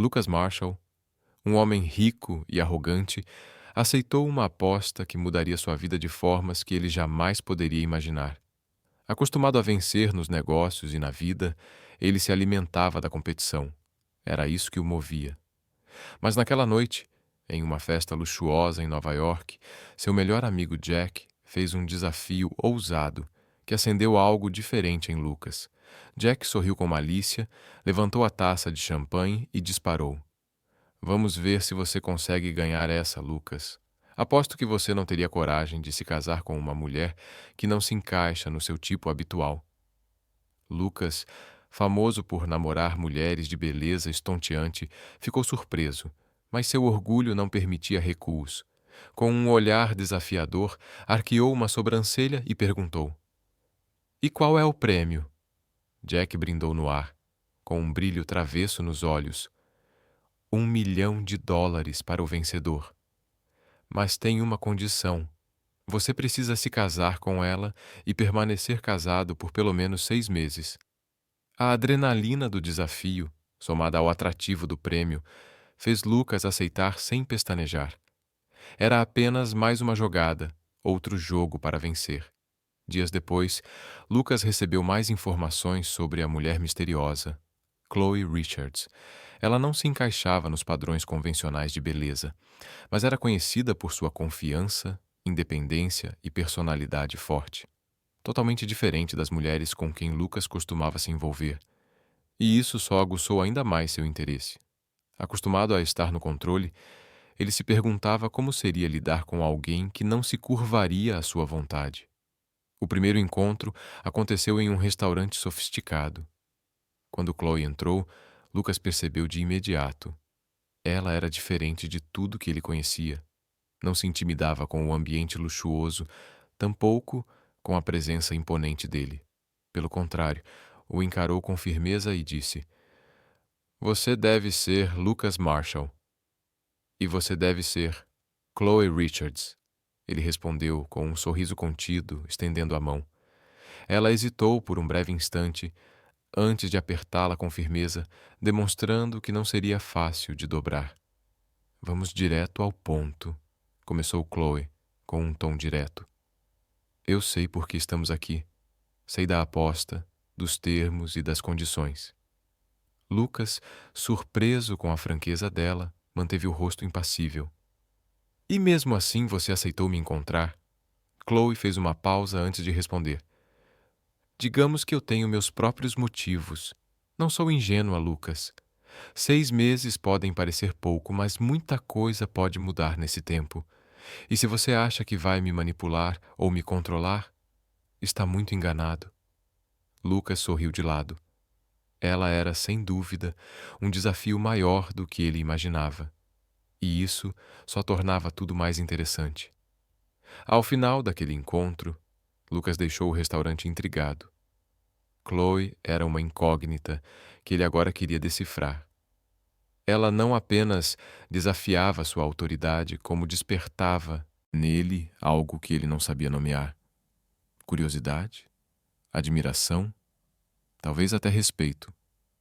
Lucas Marshall, um homem rico e arrogante, aceitou uma aposta que mudaria sua vida de formas que ele jamais poderia imaginar. Acostumado a vencer nos negócios e na vida, ele se alimentava da competição. Era isso que o movia. Mas naquela noite, em uma festa luxuosa em Nova York, seu melhor amigo Jack fez um desafio ousado que acendeu algo diferente em Lucas. Jack sorriu com malícia, levantou a taça de champanhe e disparou. Vamos ver se você consegue ganhar essa, Lucas. Aposto que você não teria coragem de se casar com uma mulher que não se encaixa no seu tipo habitual. Lucas, famoso por namorar mulheres de beleza estonteante, ficou surpreso, mas seu orgulho não permitia recuos. Com um olhar desafiador, arqueou uma sobrancelha e perguntou: E qual é o prêmio? Jack brindou no ar, com um brilho travesso nos olhos. $1 milhão para o vencedor. Mas tem uma condição. Você precisa se casar com ela e permanecer casado por pelo menos 6 meses. A adrenalina do desafio, somada ao atrativo do prêmio, fez Lucas aceitar sem pestanejar. Era apenas mais uma jogada, outro jogo para vencer. Dias depois, Lucas recebeu mais informações sobre a mulher misteriosa, Chloe Richards. Ela não se encaixava nos padrões convencionais de beleza, mas era conhecida por sua confiança, independência e personalidade forte. Totalmente diferente das mulheres com quem Lucas costumava se envolver. E isso só aguçou ainda mais seu interesse. Acostumado a estar no controle, ele se perguntava como seria lidar com alguém que não se curvaria à sua vontade. O primeiro encontro aconteceu em um restaurante sofisticado. Quando Chloe entrou, Lucas percebeu de imediato. Ela era diferente de tudo que ele conhecia. Não se intimidava com o ambiente luxuoso, tampouco com a presença imponente dele. Pelo contrário, o encarou com firmeza e disse: Você deve ser Lucas Marshall. E você deve ser Chloe Richards. Ele respondeu com um sorriso contido, estendendo a mão. Ela hesitou por um breve instante, antes de apertá-la com firmeza, demonstrando que não seria fácil de dobrar. Vamos direto ao ponto, começou Chloe, com um tom direto. Eu sei por que estamos aqui. Sei da aposta, dos termos e das condições. Lucas, surpreso com a franqueza dela, manteve o rosto impassível. E mesmo assim você aceitou me encontrar? Chloe fez uma pausa antes de responder. Digamos que eu tenho meus próprios motivos. Não sou ingênua, Lucas. 6 meses podem parecer pouco, mas muita coisa pode mudar nesse tempo. E se você acha que vai me manipular ou me controlar, está muito enganado. Lucas sorriu de lado. Ela era, sem dúvida, um desafio maior do que ele imaginava. E isso só tornava tudo mais interessante. Ao final daquele encontro, Lucas deixou o restaurante intrigado. Chloe era uma incógnita que ele agora queria decifrar. Ela não apenas desafiava sua autoridade, como despertava nele algo que ele não sabia nomear. Curiosidade, admiração, talvez até respeito.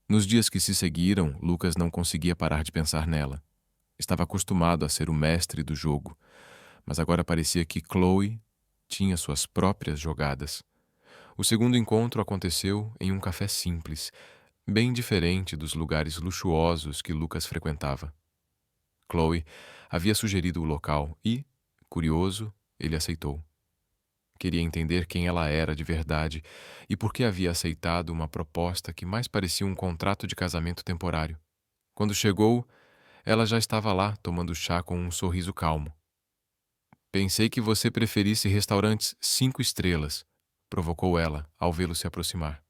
Nos dias que se seguiram, Lucas não conseguia parar de pensar nela. Estava acostumado a ser o mestre do jogo, mas agora parecia que Chloe tinha suas próprias jogadas. O segundo encontro aconteceu em um café simples, bem diferente dos lugares luxuosos que Lucas frequentava. Chloe havia sugerido o local e, curioso, ele aceitou. Queria entender quem ela era de verdade e por que havia aceitado uma proposta que mais parecia um contrato de casamento temporário. Quando chegou, ela já estava lá, tomando chá com um sorriso calmo. Pensei que você preferisse restaurantes 5 estrelas, provocou ela, ao vê-lo se aproximar.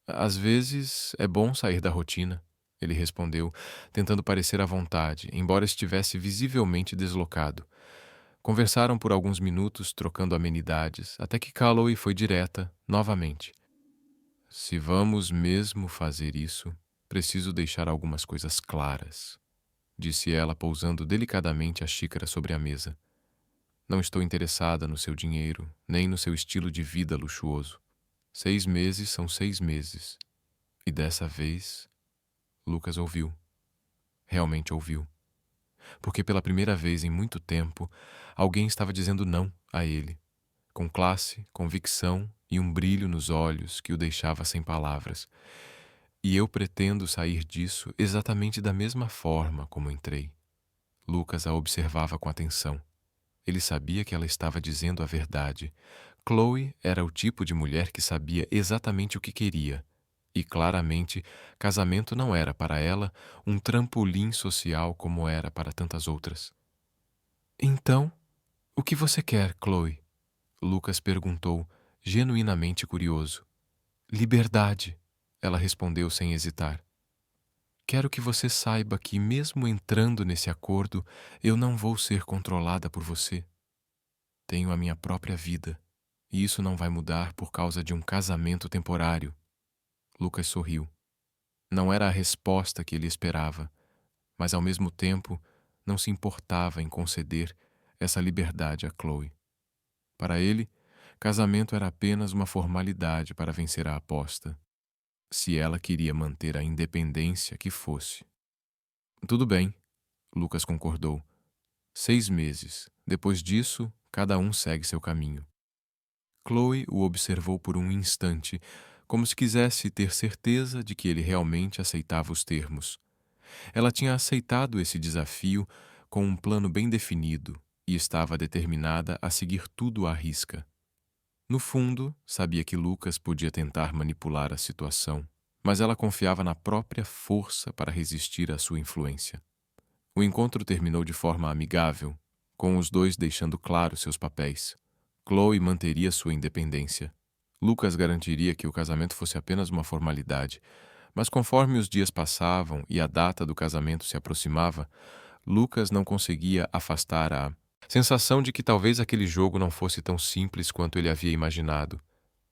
Às vezes é bom sair da rotina, ele respondeu, tentando parecer à vontade, embora estivesse visivelmente deslocado. Conversaram por alguns minutos, trocando amenidades, até que Calloway foi direta, novamente. Se vamos mesmo fazer isso, preciso deixar algumas coisas claras, disse ela, pousando delicadamente a xícara sobre a mesa. Não estou interessada no seu dinheiro, nem no seu estilo de vida luxuoso. 6 meses são 6 meses. E dessa vez, Lucas ouviu. realmente ouviu. Porque pela primeira vez em muito tempo, alguém estava dizendo não a ele, com classe, convicção e um brilho nos olhos que o deixava sem palavras. E eu pretendo sair disso exatamente da mesma forma como entrei. Lucas a observava com atenção. Ele sabia que ela estava dizendo a verdade. Chloe era o tipo de mulher que sabia exatamente o que queria. E claramente, casamento não era para ela um trampolim social como era para tantas outras. Então, o que você quer, Chloe? Lucas perguntou, genuinamente curioso. Liberdade, ela respondeu sem hesitar. Quero que você saiba que, mesmo entrando nesse acordo, eu não vou ser controlada por você. Tenho a minha própria vida, e isso não vai mudar por causa de um casamento temporário. Lucas sorriu. Não era a resposta que ele esperava, mas ao mesmo tempo não se importava em conceder essa liberdade a Chloe. Para ele, casamento era apenas uma formalidade para vencer a aposta. Se ela queria manter a independência que fosse. Tudo bem, Lucas concordou. 6 meses. Depois disso, cada um segue seu caminho. Chloe o observou por um instante, como se quisesse ter certeza de que ele realmente aceitava os termos. Ela tinha aceitado esse desafio com um plano bem definido e estava determinada a seguir tudo à risca. No fundo, sabia que Lucas podia tentar manipular a situação, mas ela confiava na própria força para resistir à sua influência. O encontro terminou de forma amigável, com os dois deixando claro seus papéis. Chloe manteria sua independência. Lucas garantiria que o casamento fosse apenas uma formalidade, mas conforme os dias passavam e a data do casamento se aproximava, Lucas não conseguia afastar a sensação de que talvez aquele jogo não fosse tão simples quanto ele havia imaginado.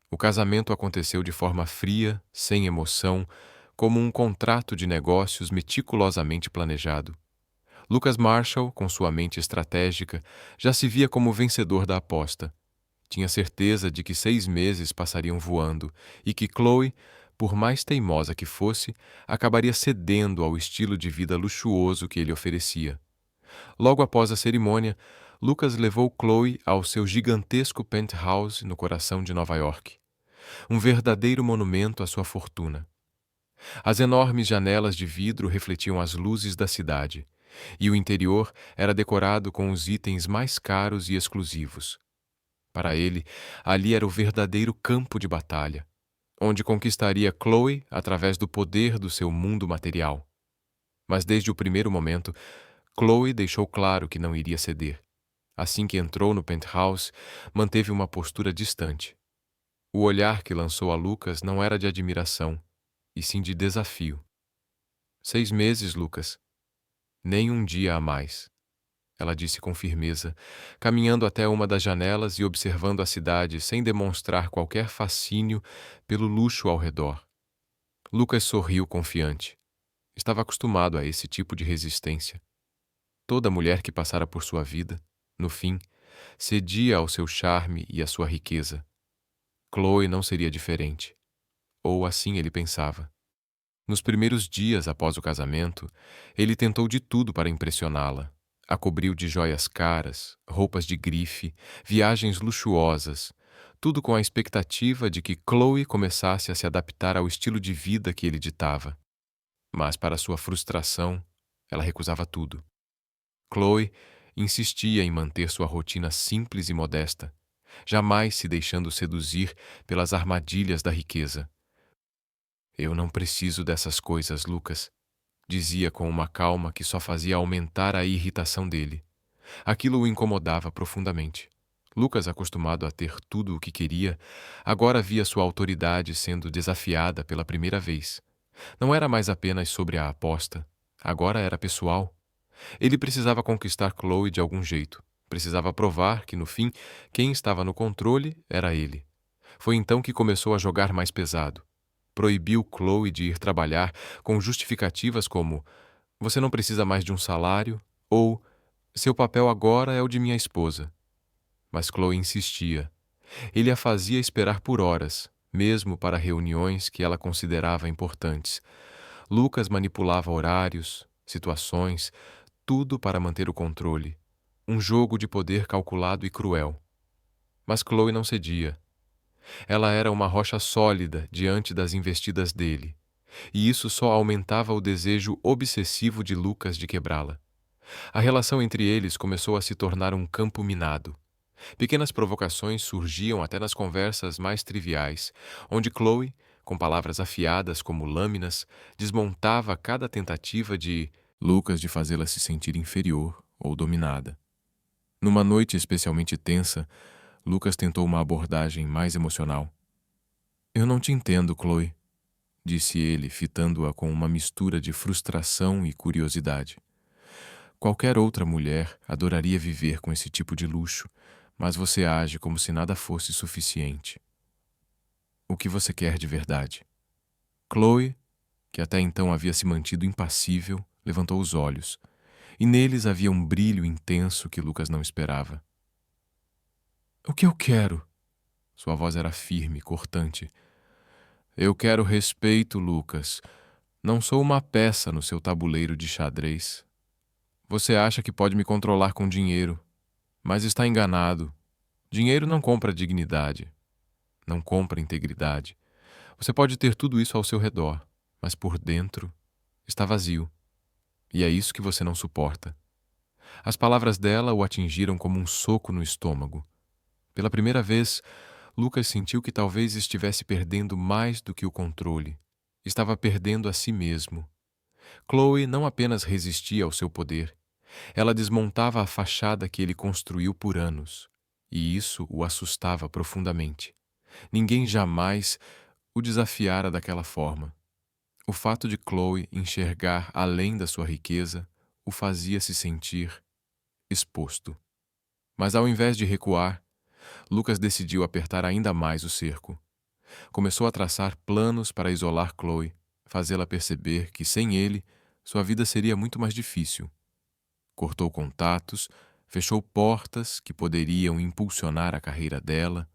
O casamento aconteceu de forma fria, sem emoção, como um contrato de negócios meticulosamente planejado. Lucas Marshall, com sua mente estratégica, já se via como vencedor da aposta. Tinha certeza de que 6 meses passariam voando e que Chloe, por mais teimosa que fosse, acabaria cedendo ao estilo de vida luxuoso que ele oferecia. Logo após a cerimônia, Lucas levou Chloe ao seu gigantesco penthouse no coração de Nova York. Um verdadeiro monumento à sua fortuna. As enormes janelas de vidro refletiam as luzes da cidade, e o interior era decorado com os itens mais caros e exclusivos. Para ele, ali era o verdadeiro campo de batalha, onde conquistaria Chloe através do poder do seu mundo material. Mas desde o primeiro momento, Chloe deixou claro que não iria ceder. Assim que entrou no penthouse, manteve uma postura distante. O olhar que lançou a Lucas não era de admiração, e sim de desafio. 6 meses, Lucas. Nem um dia a mais, ela disse com firmeza, caminhando até uma das janelas e observando a cidade sem demonstrar qualquer fascínio pelo luxo ao redor. Lucas sorriu confiante. Estava acostumado a esse tipo de resistência. Toda mulher que passara por sua vida, no fim, cedia ao seu charme e à sua riqueza. Chloe não seria diferente. Ou assim ele pensava. Nos primeiros dias após o casamento, ele tentou de tudo para impressioná-la. A cobriu de joias caras, roupas de grife, viagens luxuosas, tudo com a expectativa de que Chloe começasse a se adaptar ao estilo de vida que ele ditava. Mas, para sua frustração, ela recusava tudo. Chloe insistia em manter sua rotina simples e modesta, jamais se deixando seduzir pelas armadilhas da riqueza. Eu não preciso dessas coisas, Lucas, dizia com uma calma que só fazia aumentar a irritação dele. Aquilo o incomodava profundamente. Lucas, acostumado a ter tudo o que queria, agora via sua autoridade sendo desafiada pela primeira vez. Não era mais apenas sobre a aposta, agora era pessoal. Ele precisava conquistar Chloe de algum jeito. Precisava provar que, no fim, quem estava no controle era ele. Foi então que começou a jogar mais pesado. Proibiu Chloe de ir trabalhar com justificativas como "você não precisa mais de um salário" ou "seu papel agora é o de minha esposa". Mas Chloe insistia. Ele a fazia esperar por horas, mesmo para reuniões que ela considerava importantes. Lucas manipulava horários, situações, tudo para manter o controle. Um jogo de poder calculado e cruel. Mas Chloe não cedia. Ela era uma rocha sólida diante das investidas dele, e isso só aumentava o desejo obsessivo de Lucas de quebrá-la. A relação entre eles começou a se tornar um campo minado. Pequenas provocações surgiam até nas conversas mais triviais, onde Chloe, com palavras afiadas como lâminas, desmontava cada tentativa de Lucas de fazê-la se sentir inferior ou dominada. Numa noite especialmente tensa, Lucas tentou uma abordagem mais emocional. "Eu não te entendo, Chloe", disse ele, fitando-a com uma mistura de frustração e curiosidade. "Qualquer outra mulher adoraria viver com esse tipo de luxo, mas você age como se nada fosse suficiente. O que você quer de verdade?" Chloe, que até então havia se mantido impassível, levantou os olhos, e neles havia um brilho intenso que Lucas não esperava. "O que eu quero?" Sua voz era firme, cortante. "Eu quero respeito, Lucas. Não sou uma peça no seu tabuleiro de xadrez. Você acha que pode me controlar com dinheiro, mas está enganado. Dinheiro não compra dignidade, não compra integridade. Você pode ter tudo isso ao seu redor, mas por dentro está vazio. E é isso que você não suporta." As palavras dela o atingiram como um soco no estômago. Pela primeira vez, Lucas sentiu que talvez estivesse perdendo mais do que o controle. Estava perdendo a si mesmo. Chloe não apenas resistia ao seu poder, ela desmontava a fachada que ele construiu por anos. E isso o assustava profundamente. Ninguém jamais o desafiara daquela forma. O fato de Chloe enxergar além da sua riqueza o fazia se sentir exposto. Mas ao invés de recuar, Lucas decidiu apertar ainda mais o cerco. Começou a traçar planos para isolar Chloe, fazê-la perceber que sem ele, sua vida seria muito mais difícil. Cortou contatos, fechou portas que poderiam impulsionar a carreira dela,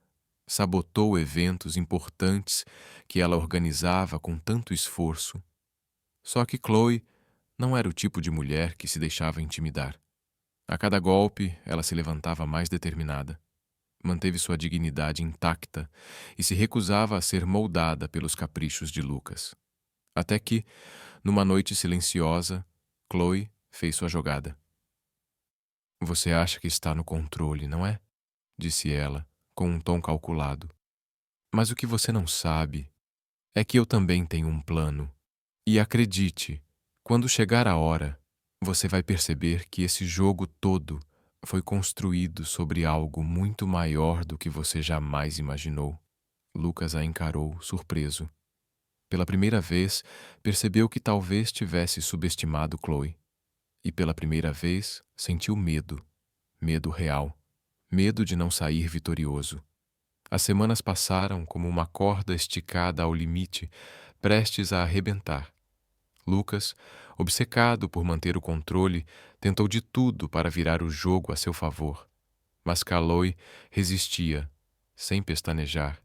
sabotou eventos importantes que ela organizava com tanto esforço. Só que Chloe não era o tipo de mulher que se deixava intimidar. A cada golpe, ela se levantava mais determinada. Manteve sua dignidade intacta e se recusava a ser moldada pelos caprichos de Lucas. Até que, numa noite silenciosa, Chloe fez sua jogada. "Você acha que está no controle, não é?" disse ela, com um tom calculado. "Mas o que você não sabe é que eu também tenho um plano. E acredite, quando chegar a hora, você vai perceber que esse jogo todo foi construído sobre algo muito maior do que você jamais imaginou." Lucas a encarou, surpreso. Pela primeira vez, percebeu que talvez tivesse subestimado Chloe. E pela primeira vez, sentiu medo. Medo real. Medo de não sair vitorioso. As semanas passaram como uma corda esticada ao limite, prestes a arrebentar. Lucas, obcecado por manter o controle, tentou de tudo para virar o jogo a seu favor. Mas Chloe resistia, sem pestanejar.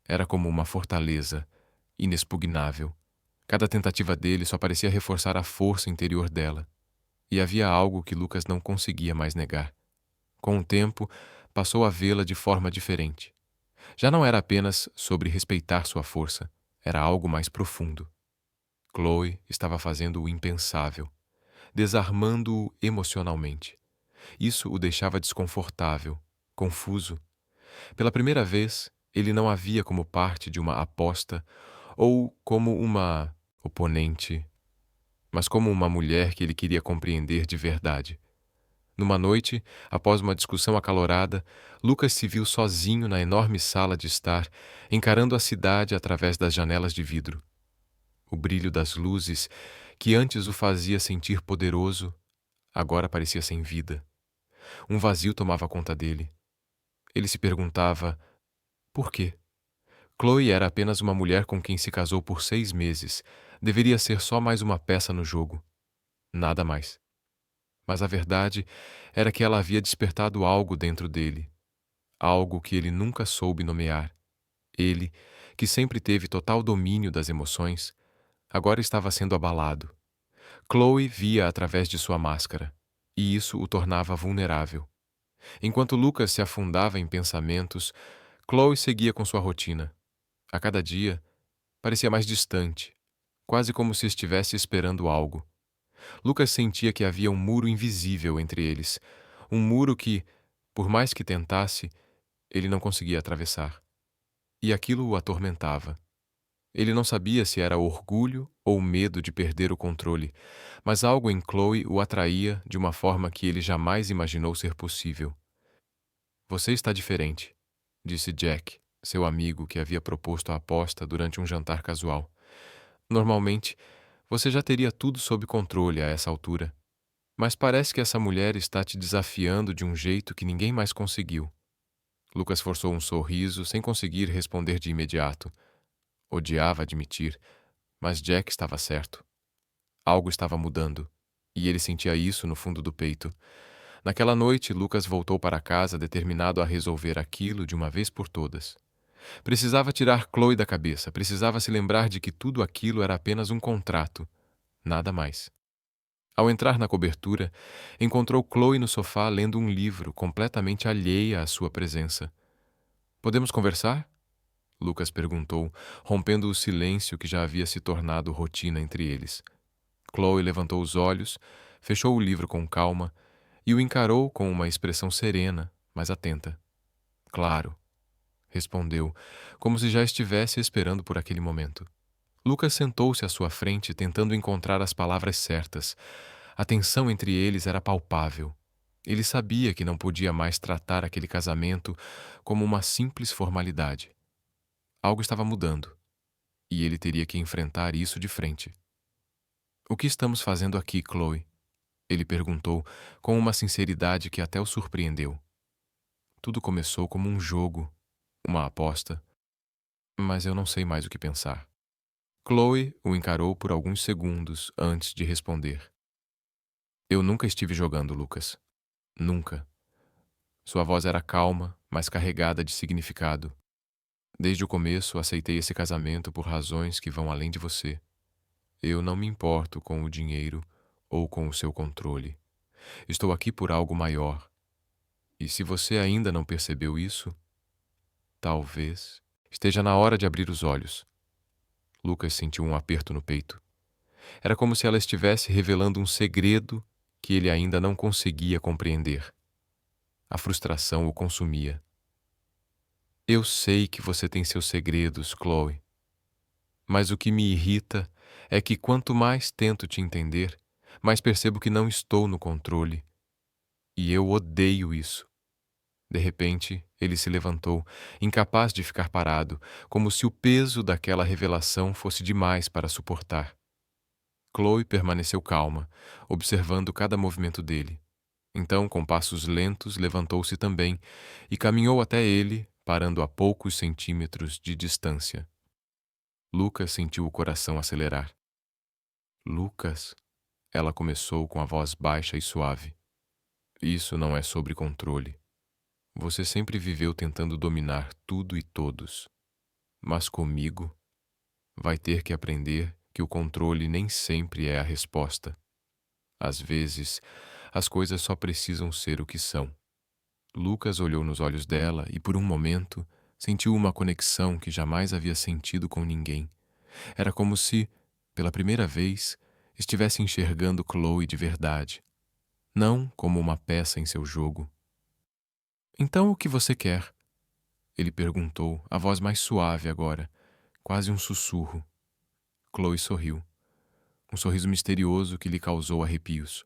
Era como uma fortaleza, inexpugnável. Cada tentativa dele só parecia reforçar a força interior dela. E havia algo que Lucas não conseguia mais negar. Com o tempo, passou a vê-la de forma diferente. Já não era apenas sobre respeitar sua força, era algo mais profundo. Chloe estava fazendo o impensável, desarmando-o emocionalmente. Isso o deixava desconfortável, confuso. Pela primeira vez, ele não a via como parte de uma aposta ou como uma oponente, mas como uma mulher que ele queria compreender de verdade. Numa noite, após uma discussão acalorada, Lucas se viu sozinho na enorme sala de estar, encarando a cidade através das janelas de vidro. O brilho das luzes, que antes o fazia sentir poderoso, agora parecia sem vida. Um vazio tomava conta dele. Ele se perguntava: por quê? Chloe era apenas uma mulher com quem se casou por 6 meses. Deveria ser só mais uma peça no jogo. Nada mais. Mas a verdade era que ela havia despertado algo dentro dele. Algo que ele nunca soube nomear. Ele, que sempre teve total domínio das emoções, agora estava sendo abalado. Chloe via através de sua máscara, e isso o tornava vulnerável. Enquanto Lucas se afundava em pensamentos, Chloe seguia com sua rotina. A cada dia, parecia mais distante, quase como se estivesse esperando algo. Lucas sentia que havia um muro invisível entre eles, um muro que, por mais que tentasse, ele não conseguia atravessar. E aquilo o atormentava. Ele não sabia se era orgulho ou medo de perder o controle, mas algo em Chloe o atraía de uma forma que ele jamais imaginou ser possível. "Você está diferente", disse Jack, seu amigo que havia proposto a aposta durante um jantar casual. "Normalmente, você já teria tudo sob controle a essa altura. Mas parece que essa mulher está te desafiando de um jeito que ninguém mais conseguiu." Lucas forçou um sorriso sem conseguir responder de imediato. Odiava admitir, mas Jack estava certo. Algo estava mudando, e ele sentia isso no fundo do peito. Naquela noite, Lucas voltou para casa determinado a resolver aquilo de uma vez por todas. Precisava tirar Chloe da cabeça, precisava se lembrar de que tudo aquilo era apenas um contrato, nada mais. Ao entrar na cobertura, encontrou Chloe no sofá lendo um livro, completamente alheia à sua presença. "Podemos conversar?" Lucas perguntou, rompendo o silêncio que já havia se tornado rotina entre eles. Chloe levantou os olhos, fechou o livro com calma e o encarou com uma expressão serena, mas atenta. "Claro", respondeu, como se já estivesse esperando por aquele momento. Lucas sentou-se à sua frente, tentando encontrar as palavras certas. A tensão entre eles era palpável. Ele sabia que não podia mais tratar aquele casamento como uma simples formalidade. Algo estava mudando, e ele teria que enfrentar isso de frente. "O que estamos fazendo aqui, Chloe?" ele perguntou, com uma sinceridade que até o surpreendeu. "Tudo começou como um jogo, uma aposta, mas eu não sei mais o que pensar." Chloe o encarou por alguns segundos antes de responder. "Eu nunca estive jogando, Lucas. Nunca." Sua voz era calma, mas carregada de significado. "Desde o começo, aceitei esse casamento por razões que vão além de você. Eu não me importo com o dinheiro ou com o seu controle. Estou aqui por algo maior. E se você ainda não percebeu isso, talvez esteja na hora de abrir os olhos." Lucas sentiu um aperto no peito. Era como se ela estivesse revelando um segredo que ele ainda não conseguia compreender. A frustração o consumia. "Eu sei que você tem seus segredos, Chloe. Mas o que me irrita é que quanto mais tento te entender, mais percebo que não estou no controle. E eu odeio isso." De repente, ele se levantou, incapaz de ficar parado, como se o peso daquela revelação fosse demais para suportar. Chloe permaneceu calma, observando cada movimento dele. Então, com passos lentos, levantou-se também e caminhou até ele, parando a poucos centímetros de distância. Lucas sentiu o coração acelerar. "Lucas", ela começou com a voz baixa e suave. "Isso não é sobre controle. Você sempre viveu tentando dominar tudo e todos. Mas comigo, vai ter que aprender que o controle nem sempre é a resposta. Às vezes, as coisas só precisam ser o que são." Lucas olhou nos olhos dela e, por um momento, sentiu uma conexão que jamais havia sentido com ninguém. Era como se, pela primeira vez, estivesse enxergando Chloe de verdade, não como uma peça em seu jogo. "Então o que você quer?" ele perguntou, a voz mais suave agora, quase um sussurro. Chloe sorriu, um sorriso misterioso que lhe causou arrepios.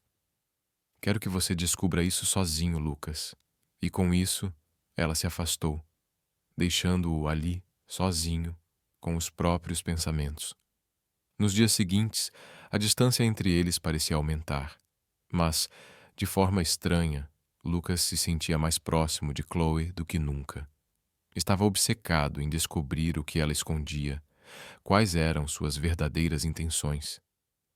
"Quero que você descubra isso sozinho, Lucas." E com isso, ela se afastou, deixando-o ali, sozinho, com os próprios pensamentos. Nos dias seguintes, a distância entre eles parecia aumentar. Mas, de forma estranha, Lucas se sentia mais próximo de Chloe do que nunca. Estava obcecado em descobrir o que ela escondia, quais eram suas verdadeiras intenções.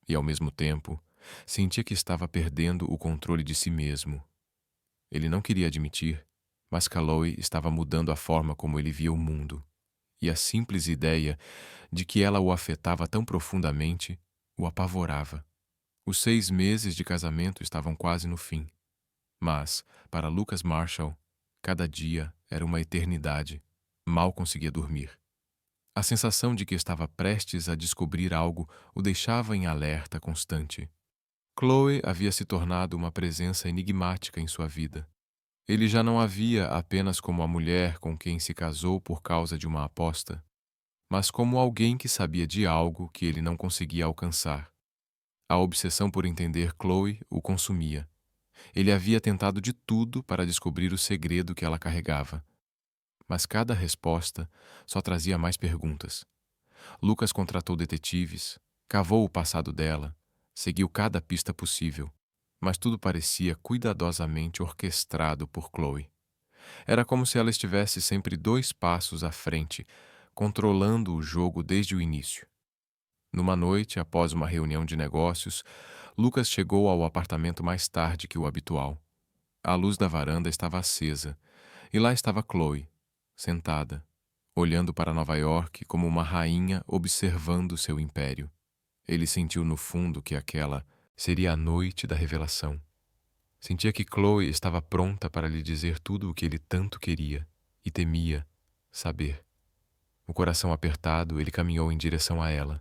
E, ao mesmo tempo, sentia que estava perdendo o controle de si mesmo. Ele não queria admitir, mas Chloe estava mudando a forma como ele via o mundo. E a simples ideia de que ela o afetava tão profundamente o apavorava. Os 6 meses de casamento estavam quase no fim, mas, para Lucas Marshall, cada dia era uma eternidade. Mal conseguia dormir. A sensação de que estava prestes a descobrir algo o deixava em alerta constante. Chloe havia se tornado uma presença enigmática em sua vida. Ele já não a via apenas como a mulher com quem se casou por causa de uma aposta, mas como alguém que sabia de algo que ele não conseguia alcançar. A obsessão por entender Chloe o consumia. Ele havia tentado de tudo para descobrir o segredo que ela carregava. Mas cada resposta só trazia mais perguntas. Lucas contratou detetives, cavou o passado dela, seguiu cada pista possível, mas tudo parecia cuidadosamente orquestrado por Chloe. Era como se ela estivesse sempre 2 passos à frente, controlando o jogo desde o início. Numa noite, após uma reunião de negócios, Lucas chegou ao apartamento mais tarde que o habitual. A luz da varanda estava acesa, e lá estava Chloe, sentada, olhando para Nova York como uma rainha observando seu império. Ele sentiu no fundo que aquela seria a noite da revelação. Sentia que Chloe estava pronta para lhe dizer tudo o que ele tanto queria e temia saber. O coração apertado, ele caminhou em direção a ela.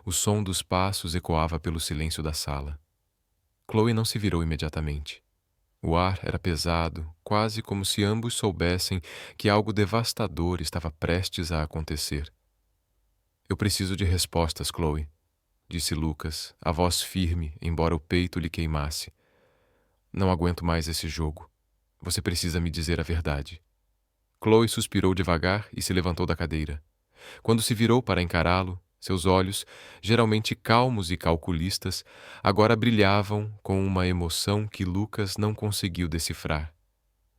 O som dos passos ecoava pelo silêncio da sala. Chloe não se virou imediatamente. O ar era pesado, quase como se ambos soubessem que algo devastador estava prestes a acontecer. Eu preciso de respostas, Chloe, disse Lucas, a voz firme, embora o peito lhe queimasse. Não aguento mais esse jogo. Você precisa me dizer a verdade. Chloe suspirou devagar e se levantou da cadeira. Quando se virou para encará-lo, seus olhos, geralmente calmos e calculistas, agora brilhavam com uma emoção que Lucas não conseguiu decifrar.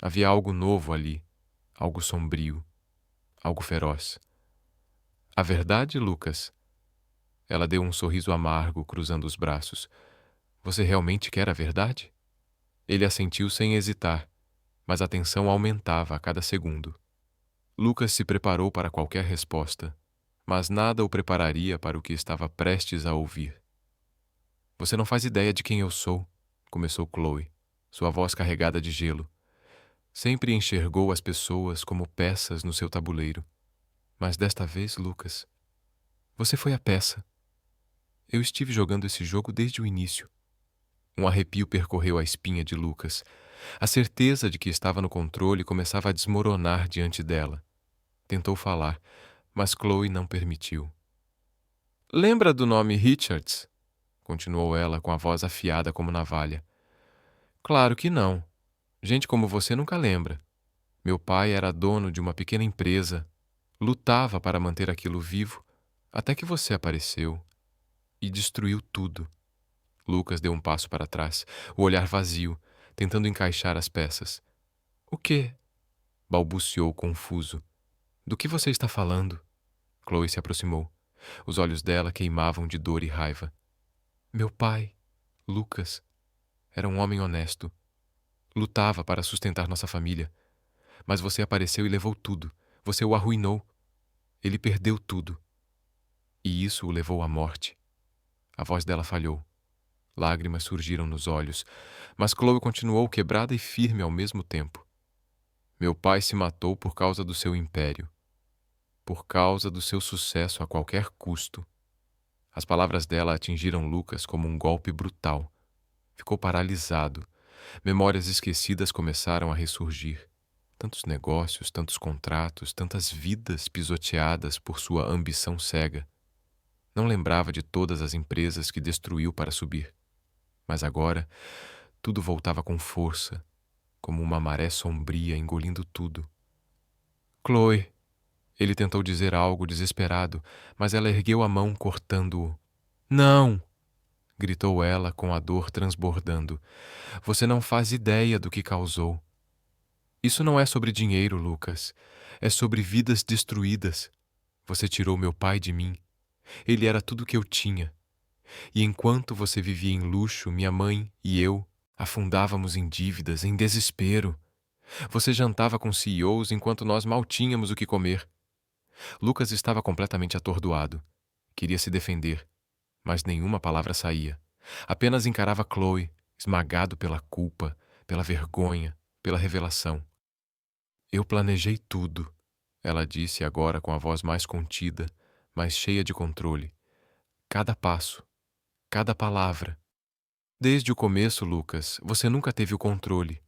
Havia algo novo ali, algo sombrio, algo feroz. A verdade, Lucas? Ela deu um sorriso amargo, cruzando os braços. Você realmente quer a verdade? Ele assentiu sem hesitar, mas a tensão aumentava a cada segundo. Lucas se preparou para qualquer resposta, mas nada o prepararia para o que estava prestes a ouvir. Você não faz ideia de quem eu sou, começou Chloe, sua voz carregada de gelo. Sempre enxergou as pessoas como peças no seu tabuleiro. Mas desta vez, Lucas, você foi a peça. Eu estive jogando esse jogo desde o início. Um arrepio percorreu a espinha de Lucas. A certeza de que estava no controle começava a desmoronar diante dela. Tentou falar, mas Chloe não permitiu. Lembra do nome Richards? Continuou ela com a voz afiada como navalha. Claro que não. Gente como você nunca lembra. Meu pai era dono de uma pequena empresa. Lutava para manter aquilo vivo, até que você apareceu e destruiu tudo. Lucas deu um passo para trás, o olhar vazio, tentando encaixar as peças. O quê? Balbuciou confuso. Do que você está falando? Chloe se aproximou. Os olhos dela queimavam de dor e raiva. Meu pai, Lucas, era um homem honesto. Lutava para sustentar nossa família. Mas você apareceu e levou tudo. Você o arruinou. Ele perdeu tudo. E isso o levou à morte. A voz dela falhou. Lágrimas surgiram nos olhos, mas Chloe continuou quebrada e firme ao mesmo tempo. Meu pai se matou por causa do seu império. Por causa do seu sucesso a qualquer custo. As palavras dela atingiram Lucas como um golpe brutal. Ficou paralisado. Memórias esquecidas começaram a ressurgir. Tantos negócios, tantos contratos, tantas vidas pisoteadas por sua ambição cega. Não lembrava de todas as empresas que destruiu para subir. Mas agora, tudo voltava com força, como uma maré sombria engolindo tudo. Chloe! Ele tentou dizer algo desesperado, mas ela ergueu a mão cortando-o. Não! Gritou ela com a dor transbordando. Você não faz ideia do que causou. Isso não é sobre dinheiro, Lucas. É sobre vidas destruídas. Você tirou meu pai de mim. Ele era tudo que eu tinha. E enquanto você vivia em luxo, minha mãe e eu afundávamos em dívidas, em desespero. Você jantava com CEOs enquanto nós mal tínhamos o que comer. Lucas estava completamente atordoado. Queria se defender, mas nenhuma palavra saía. Apenas encarava Chloe, esmagado pela culpa, pela vergonha, pela revelação. Eu planejei tudo, ela disse agora com a voz mais contida, mais cheia de controle. Cada passo, cada palavra. Desde o começo, Lucas, você nunca teve o controle.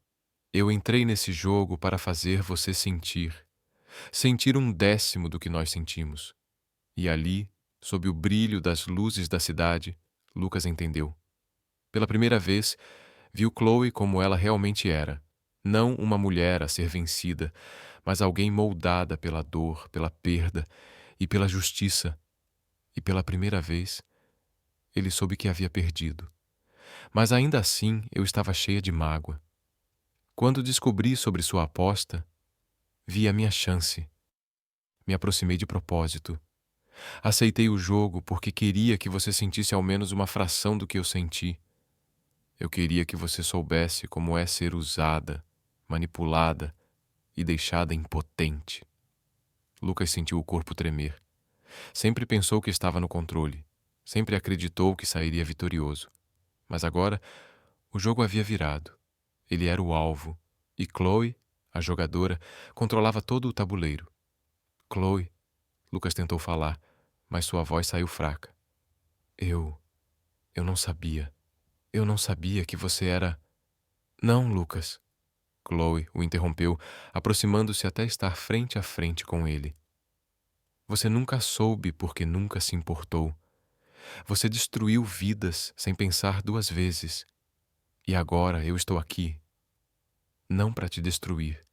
Eu entrei nesse jogo para fazer você sentir 1/10 do que nós sentimos. E ali, sob o brilho das luzes da cidade, Lucas entendeu. Pela primeira vez, viu Chloe como ela realmente era. Não uma mulher a ser vencida, mas alguém moldada pela dor, pela perda e pela justiça. E pela primeira vez, ele soube que havia perdido. Mas ainda assim, eu estava cheia de mágoa. Quando descobri sobre sua aposta, vi a minha chance. Me aproximei de propósito. Aceitei o jogo porque queria que você sentisse ao menos uma fração do que eu senti. Eu queria que você soubesse como é ser usada, manipulada e deixada impotente. Lucas sentiu o corpo tremer. Sempre pensou que estava no controle. Sempre acreditou que sairia vitorioso. Mas agora, o jogo havia virado. Ele era o alvo. E Chloe, a jogadora, controlava todo o tabuleiro. Chloe, Lucas tentou falar, mas sua voz saiu fraca. Eu não sabia. Eu não sabia que você era... Não, Lucas. Chloe o interrompeu, aproximando-se até estar frente a frente com ele. Você nunca soube porque nunca se importou. Você destruiu vidas sem pensar 2 vezes. E agora eu estou aqui. Não para te destruir,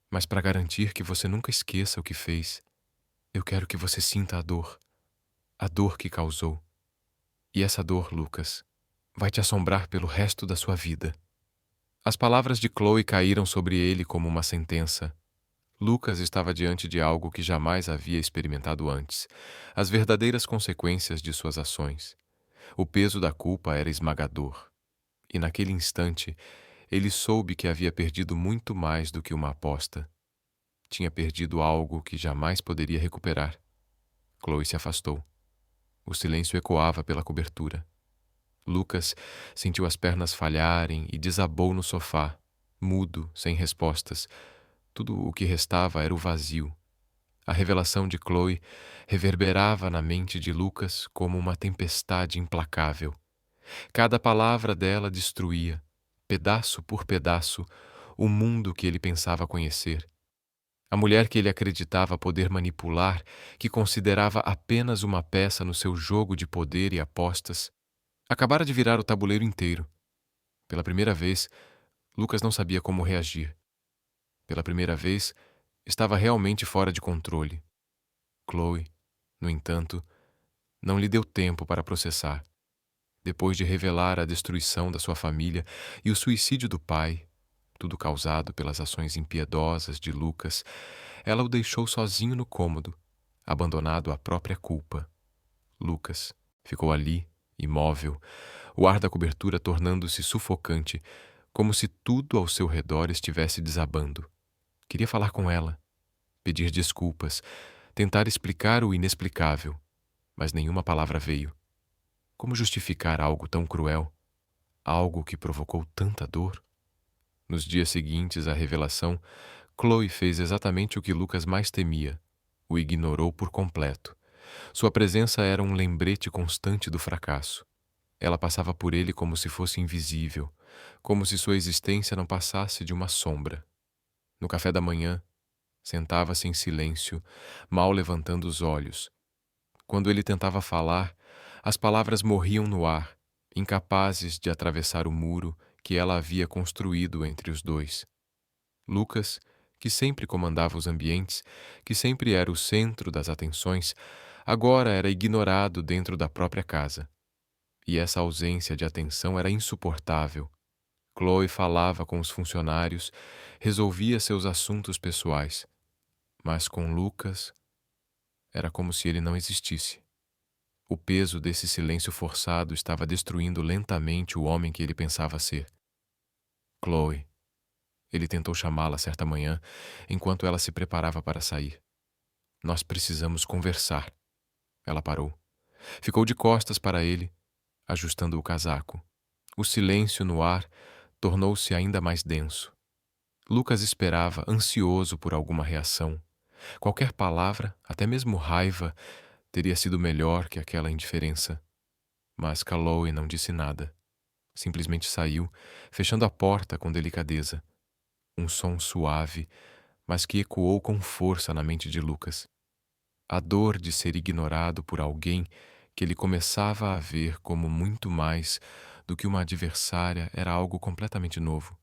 mas para garantir que você nunca esqueça o que fez. Eu quero que você sinta a dor que causou. E essa dor, Lucas, vai te assombrar pelo resto da sua vida. As palavras de Chloe caíram sobre ele como uma sentença. Lucas estava diante de algo que jamais havia experimentado antes, as verdadeiras consequências de suas ações. O peso da culpa era esmagador. E naquele instante, ele soube que havia perdido muito mais do que uma aposta. Tinha perdido algo que jamais poderia recuperar. Chloe se afastou. O silêncio ecoava pela cobertura. Lucas sentiu as pernas falharem e desabou no sofá, mudo, sem respostas. Tudo o que restava era o vazio. A revelação de Chloe reverberava na mente de Lucas como uma tempestade implacável. Cada palavra dela destruía, pedaço por pedaço, o mundo que ele pensava conhecer. A mulher que ele acreditava poder manipular, que considerava apenas uma peça no seu jogo de poder e apostas, acabara de virar o tabuleiro inteiro. Pela primeira vez, Lucas não sabia como reagir. Pela primeira vez, estava realmente fora de controle. Chloe, no entanto, não lhe deu tempo para processar. Depois de revelar a destruição da sua família e o suicídio do pai, tudo causado pelas ações impiedosas de Lucas, ela o deixou sozinho no cômodo, abandonado à própria culpa. Lucas ficou ali, imóvel, o ar da cobertura tornando-se sufocante, como se tudo ao seu redor estivesse desabando. Queria falar com ela, pedir desculpas, tentar explicar o inexplicável, mas nenhuma palavra veio. Como justificar algo tão cruel? Algo que provocou tanta dor? Nos dias seguintes à revelação, Chloe fez exatamente o que Lucas mais temia. O ignorou por completo. Sua presença era um lembrete constante do fracasso. Ela passava por ele como se fosse invisível, como se sua existência não passasse de uma sombra. No café da manhã, sentava-se em silêncio, mal levantando os olhos. Quando ele tentava falar, as palavras morriam no ar, incapazes de atravessar o muro que ela havia construído entre os dois. Lucas, que sempre comandava os ambientes, que sempre era o centro das atenções, agora era ignorado dentro da própria casa. E essa ausência de atenção era insuportável. Chloe falava com os funcionários, resolvia seus assuntos pessoais. Mas com Lucas, era como se ele não existisse. O peso desse silêncio forçado estava destruindo lentamente o homem que ele pensava ser. Chloe. Ele tentou chamá-la certa manhã, enquanto ela se preparava para sair. Nós precisamos conversar. Ela parou. Ficou de costas para ele, ajustando o casaco. O silêncio no ar tornou-se ainda mais denso. Lucas esperava, ansioso por alguma reação. Qualquer palavra, até mesmo raiva, teria sido melhor que aquela indiferença. Mas Chloe não disse nada. Simplesmente saiu, fechando a porta com delicadeza. Um som suave, mas que ecoou com força na mente de Lucas. A dor de ser ignorado por alguém que ele começava a ver como muito mais do que uma adversária era algo completamente novo.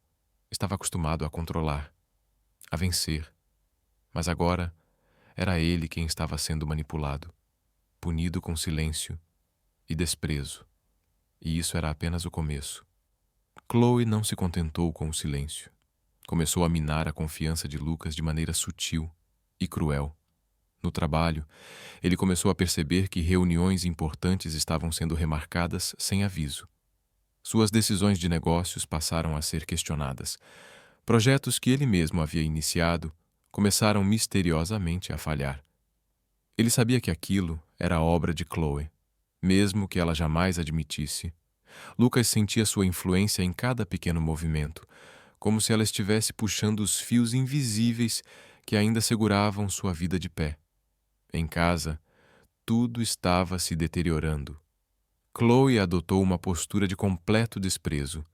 Estava acostumado a controlar, a vencer. Mas agora era ele quem estava sendo manipulado, punido com silêncio e desprezo. E isso era apenas o começo. Chloe não se contentou com o silêncio. Começou a minar a confiança de Lucas de maneira sutil e cruel. No trabalho, ele começou a perceber que reuniões importantes estavam sendo remarcadas sem aviso. Suas decisões de negócios passaram a ser questionadas. Projetos que ele mesmo havia iniciado começaram misteriosamente a falhar. Ele sabia que aquilo era obra de Chloe, mesmo que ela jamais admitisse. Lucas sentia sua influência em cada pequeno movimento, como se ela estivesse puxando os fios invisíveis que ainda seguravam sua vida de pé. Em casa, tudo estava se deteriorando. Chloe adotou uma postura de completo desprezo,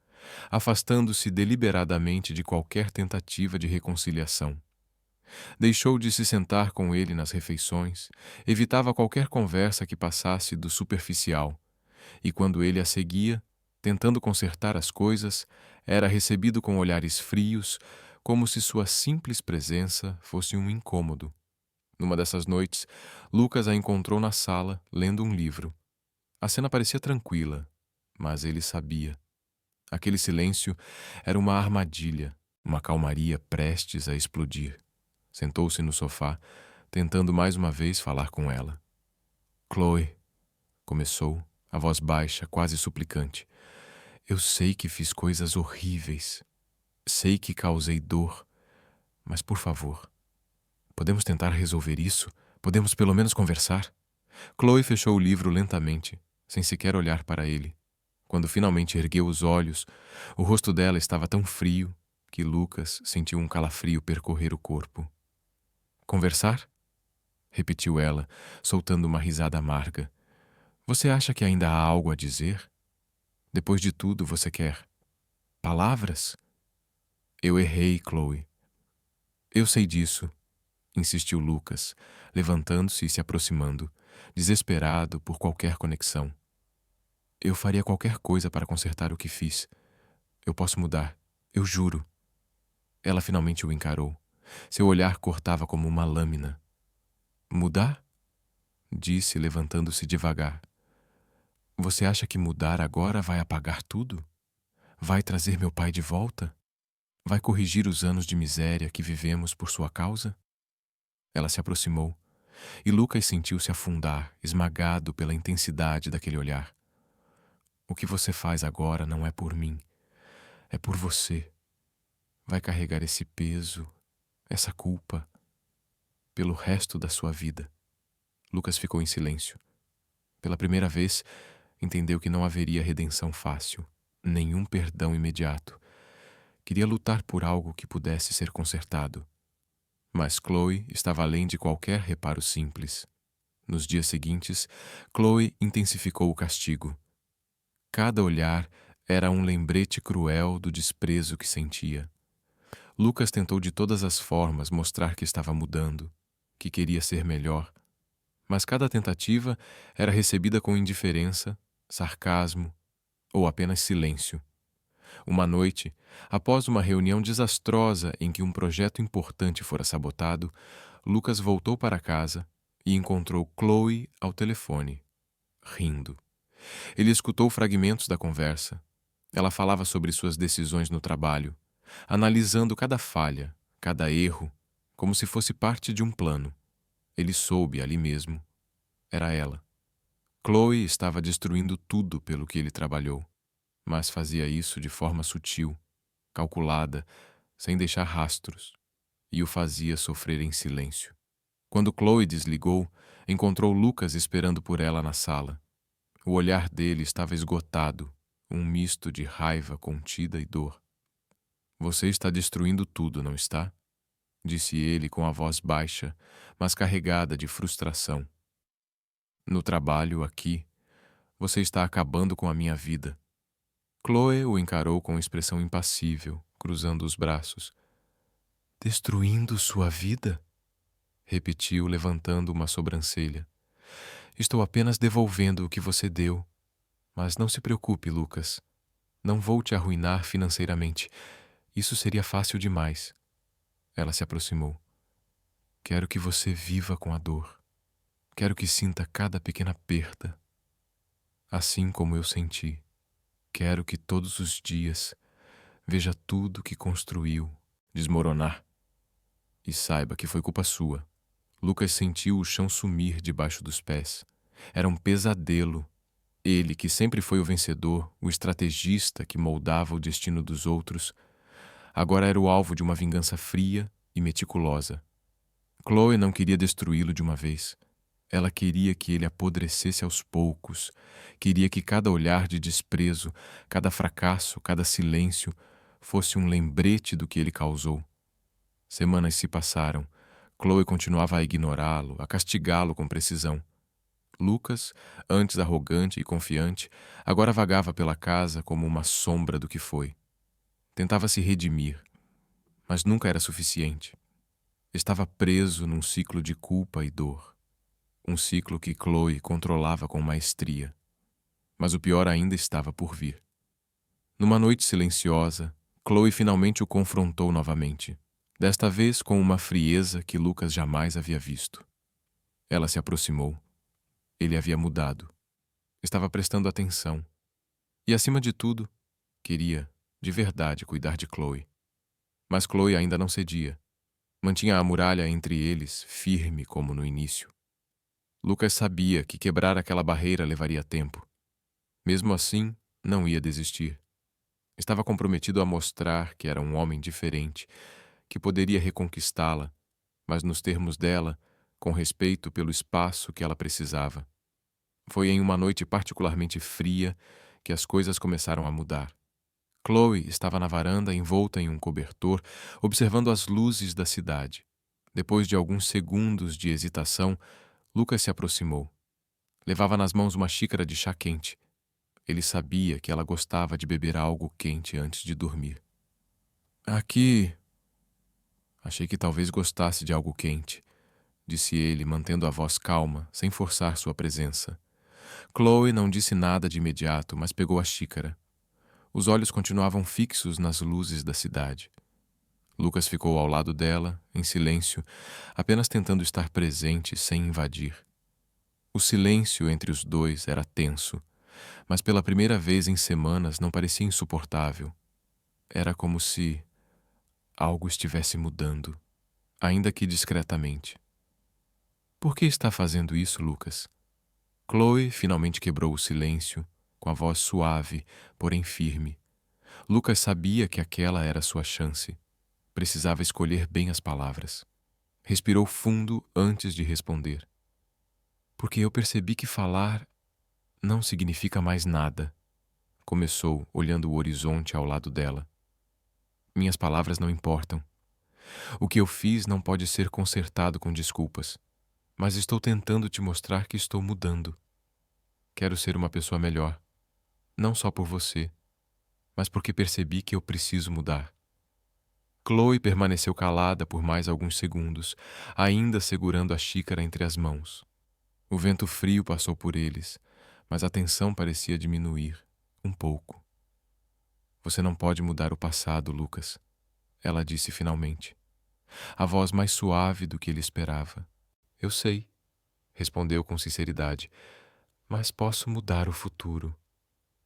afastando-se deliberadamente de qualquer tentativa de reconciliação. Deixou de se sentar com ele nas refeições, evitava qualquer conversa que passasse do superficial, e quando ele a seguia, tentando consertar as coisas, era recebido com olhares frios, como se sua simples presença fosse um incômodo. Numa dessas noites, Lucas a encontrou na sala, lendo um livro. A cena parecia tranquila, mas ele sabia. Aquele silêncio era uma armadilha, uma calmaria prestes a explodir. Sentou-se no sofá, tentando mais uma vez falar com ela. Chloe, começou, a voz baixa, quase suplicante. Eu sei que fiz coisas horríveis. Sei que causei dor. Mas, por favor, podemos tentar resolver isso? Podemos pelo menos conversar? Chloe fechou o livro lentamente, sem sequer olhar para ele. Quando finalmente ergueu os olhos, o rosto dela estava tão frio que Lucas sentiu um calafrio percorrer o corpo. Conversar? Repetiu ela, soltando uma risada amarga. Você acha que ainda há algo a dizer? Depois de tudo, você quer palavras? Eu errei, Chloe. Eu sei disso, insistiu Lucas, levantando-se e se aproximando, desesperado por qualquer conexão. Eu faria qualquer coisa para consertar o que fiz. Eu posso mudar, eu juro. Ela finalmente o encarou. Seu olhar cortava como uma lâmina. Mudar? Disse, levantando-se devagar. Você acha que mudar agora vai apagar tudo? Vai trazer meu pai de volta? Vai corrigir os anos de miséria que vivemos por sua causa? Ela se aproximou, e Lucas sentiu-se afundar, esmagado pela intensidade daquele olhar. O que você faz agora não é por mim, é por você. Vai carregar esse peso, essa culpa, pelo resto da sua vida. Lucas ficou em silêncio. Pela primeira vez, entendeu que não haveria redenção fácil, nenhum perdão imediato. Queria lutar por algo que pudesse ser consertado. Mas Chloe estava além de qualquer reparo simples. Nos dias seguintes, Chloe intensificou o castigo. Cada olhar era um lembrete cruel do desprezo que sentia. Lucas tentou de todas as formas mostrar que estava mudando, que queria ser melhor, mas cada tentativa era recebida com indiferença, sarcasmo ou apenas silêncio. Uma noite, após uma reunião desastrosa em que um projeto importante fora sabotado, Lucas voltou para casa e encontrou Chloe ao telefone, rindo. Ele escutou fragmentos da conversa. Ela falava sobre suas decisões no trabalho, analisando cada falha, cada erro, como se fosse parte de um plano. Ele soube ali mesmo. Era ela. Chloe estava destruindo tudo pelo que ele trabalhou, mas fazia isso de forma sutil, calculada, sem deixar rastros, e o fazia sofrer em silêncio. Quando Chloe desligou, encontrou Lucas esperando por ela na sala. O olhar dele estava esgotado, um misto de raiva contida e dor. Você está destruindo tudo, não está? Disse ele com a voz baixa, mas carregada de frustração. No trabalho, aqui, você está acabando com a minha vida. Chloe o encarou com expressão impassível, cruzando os braços. Destruindo sua vida? Repetiu, levantando uma sobrancelha. Estou apenas devolvendo o que você deu. Mas não se preocupe, Lucas. Não vou te arruinar financeiramente. Isso seria fácil demais. Ela se aproximou. Quero que você viva com a dor. Quero que sinta cada pequena perda. Assim como eu senti. Quero que todos os dias veja tudo que construiu desmoronar. E saiba que foi culpa sua. Lucas sentiu o chão sumir debaixo dos pés. Era um pesadelo. Ele, que sempre foi o vencedor, o estrategista que moldava o destino dos outros, agora era o alvo de uma vingança fria e meticulosa. Chloe não queria destruí-lo de uma vez. Ela queria que ele apodrecesse aos poucos. Queria que cada olhar de desprezo, cada fracasso, cada silêncio fosse um lembrete do que ele causou. Semanas se passaram. Chloe continuava a ignorá-lo, a castigá-lo com precisão. Lucas, antes arrogante e confiante, agora vagava pela casa como uma sombra do que foi. Tentava se redimir, mas nunca era suficiente. Estava preso num ciclo de culpa e dor. Um ciclo que Chloe controlava com maestria. Mas o pior ainda estava por vir. Numa noite silenciosa, Chloe finalmente o confrontou novamente. Desta vez com uma frieza que Lucas jamais havia visto. Ela se aproximou. Ele havia mudado. Estava prestando atenção. E, acima de tudo, queria, de verdade, cuidar de Chloe. Mas Chloe ainda não cedia. Mantinha a muralha entre eles firme como no início. Lucas sabia que quebrar aquela barreira levaria tempo. Mesmo assim, não ia desistir. Estava comprometido a mostrar que era um homem diferente, que poderia reconquistá-la, mas nos termos dela, com respeito pelo espaço que ela precisava. Foi em uma noite particularmente fria que as coisas começaram a mudar. Chloe estava na varanda envolta em um cobertor, observando as luzes da cidade. Depois de alguns segundos de hesitação, Lucas se aproximou. Levava nas mãos uma xícara de chá quente. Ele sabia que ela gostava de beber algo quente antes de dormir. Aqui. Achei que talvez gostasse de algo quente, disse ele, mantendo a voz calma, sem forçar sua presença. Chloe não disse nada de imediato, mas pegou a xícara. Os olhos continuavam fixos nas luzes da cidade. Lucas ficou ao lado dela, em silêncio, apenas tentando estar presente sem invadir. O silêncio entre os dois era tenso, mas pela primeira vez em semanas não parecia insuportável. Era como se algo estivesse mudando, ainda que discretamente. Por que está fazendo isso, Lucas? Chloe finalmente quebrou o silêncio, com a voz suave, porém firme. Lucas sabia que aquela era sua chance. Precisava escolher bem as palavras. Respirou fundo antes de responder. Porque eu percebi que falar não significa mais nada. Começou, olhando o horizonte ao lado dela. Minhas palavras não importam. O que eu fiz não pode ser consertado com desculpas. Mas estou tentando te mostrar que estou mudando. Quero ser uma pessoa melhor. Não só por você, mas porque percebi que eu preciso mudar. Chloe permaneceu calada por mais alguns segundos, ainda segurando a xícara entre as mãos. O vento frio passou por eles, mas a tensão parecia diminuir, um pouco. Você não pode mudar o passado, Lucas, ela disse finalmente. A voz mais suave do que ele esperava. Eu sei, respondeu com sinceridade, mas posso mudar o futuro.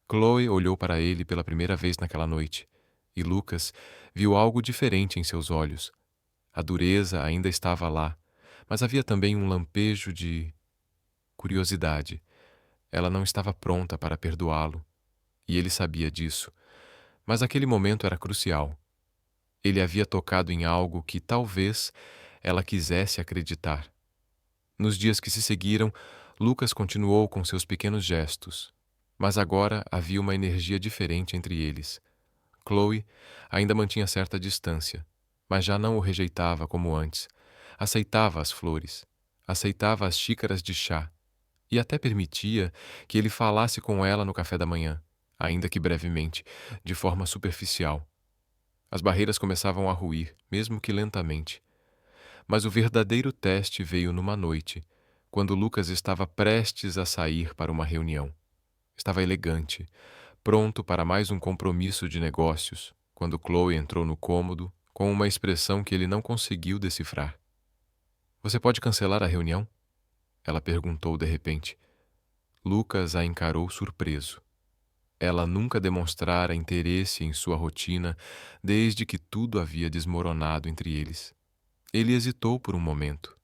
Chloe olhou para ele pela primeira vez naquela noite, e Lucas viu algo diferente em seus olhos. A dureza ainda estava lá, mas havia também um lampejo de curiosidade. Ela não estava pronta para perdoá-lo, e ele sabia disso, mas aquele momento era crucial. Ele havia tocado em algo que talvez ela quisesse acreditar. Nos dias que se seguiram, Lucas continuou com seus pequenos gestos, mas agora havia uma energia diferente entre eles. Chloe ainda mantinha certa distância, mas já não o rejeitava como antes. Aceitava as flores, aceitava as xícaras de chá e até permitia que ele falasse com ela no café da manhã, ainda que brevemente, de forma superficial. As barreiras começavam a ruir, mesmo que lentamente. Mas o verdadeiro teste veio numa noite, quando Lucas estava prestes a sair para uma reunião. Estava elegante, pronto para mais um compromisso de negócios, quando Chloe entrou no cômodo com uma expressão que ele não conseguiu decifrar. "Você pode cancelar a reunião?" Ela perguntou de repente. Lucas a encarou surpreso. Ela nunca demonstrara interesse em sua rotina desde que tudo havia desmoronado entre eles. Ele hesitou por um momento,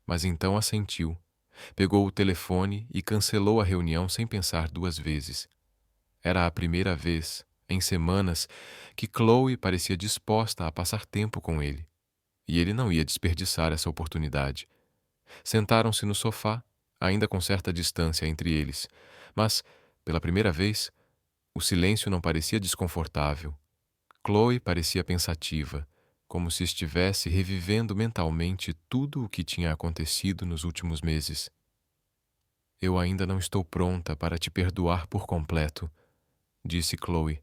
mas então assentiu. Pegou o telefone e cancelou a reunião sem pensar duas vezes. Era a primeira vez, em semanas, que Chloe parecia disposta a passar tempo com ele. E ele não ia desperdiçar essa oportunidade. Sentaram-se no sofá, ainda com certa distância entre eles, mas, pela primeira vez, o silêncio não parecia desconfortável. Chloe parecia pensativa, como se estivesse revivendo mentalmente tudo o que tinha acontecido nos últimos meses. "Eu ainda não estou pronta para te perdoar por completo", disse Chloe.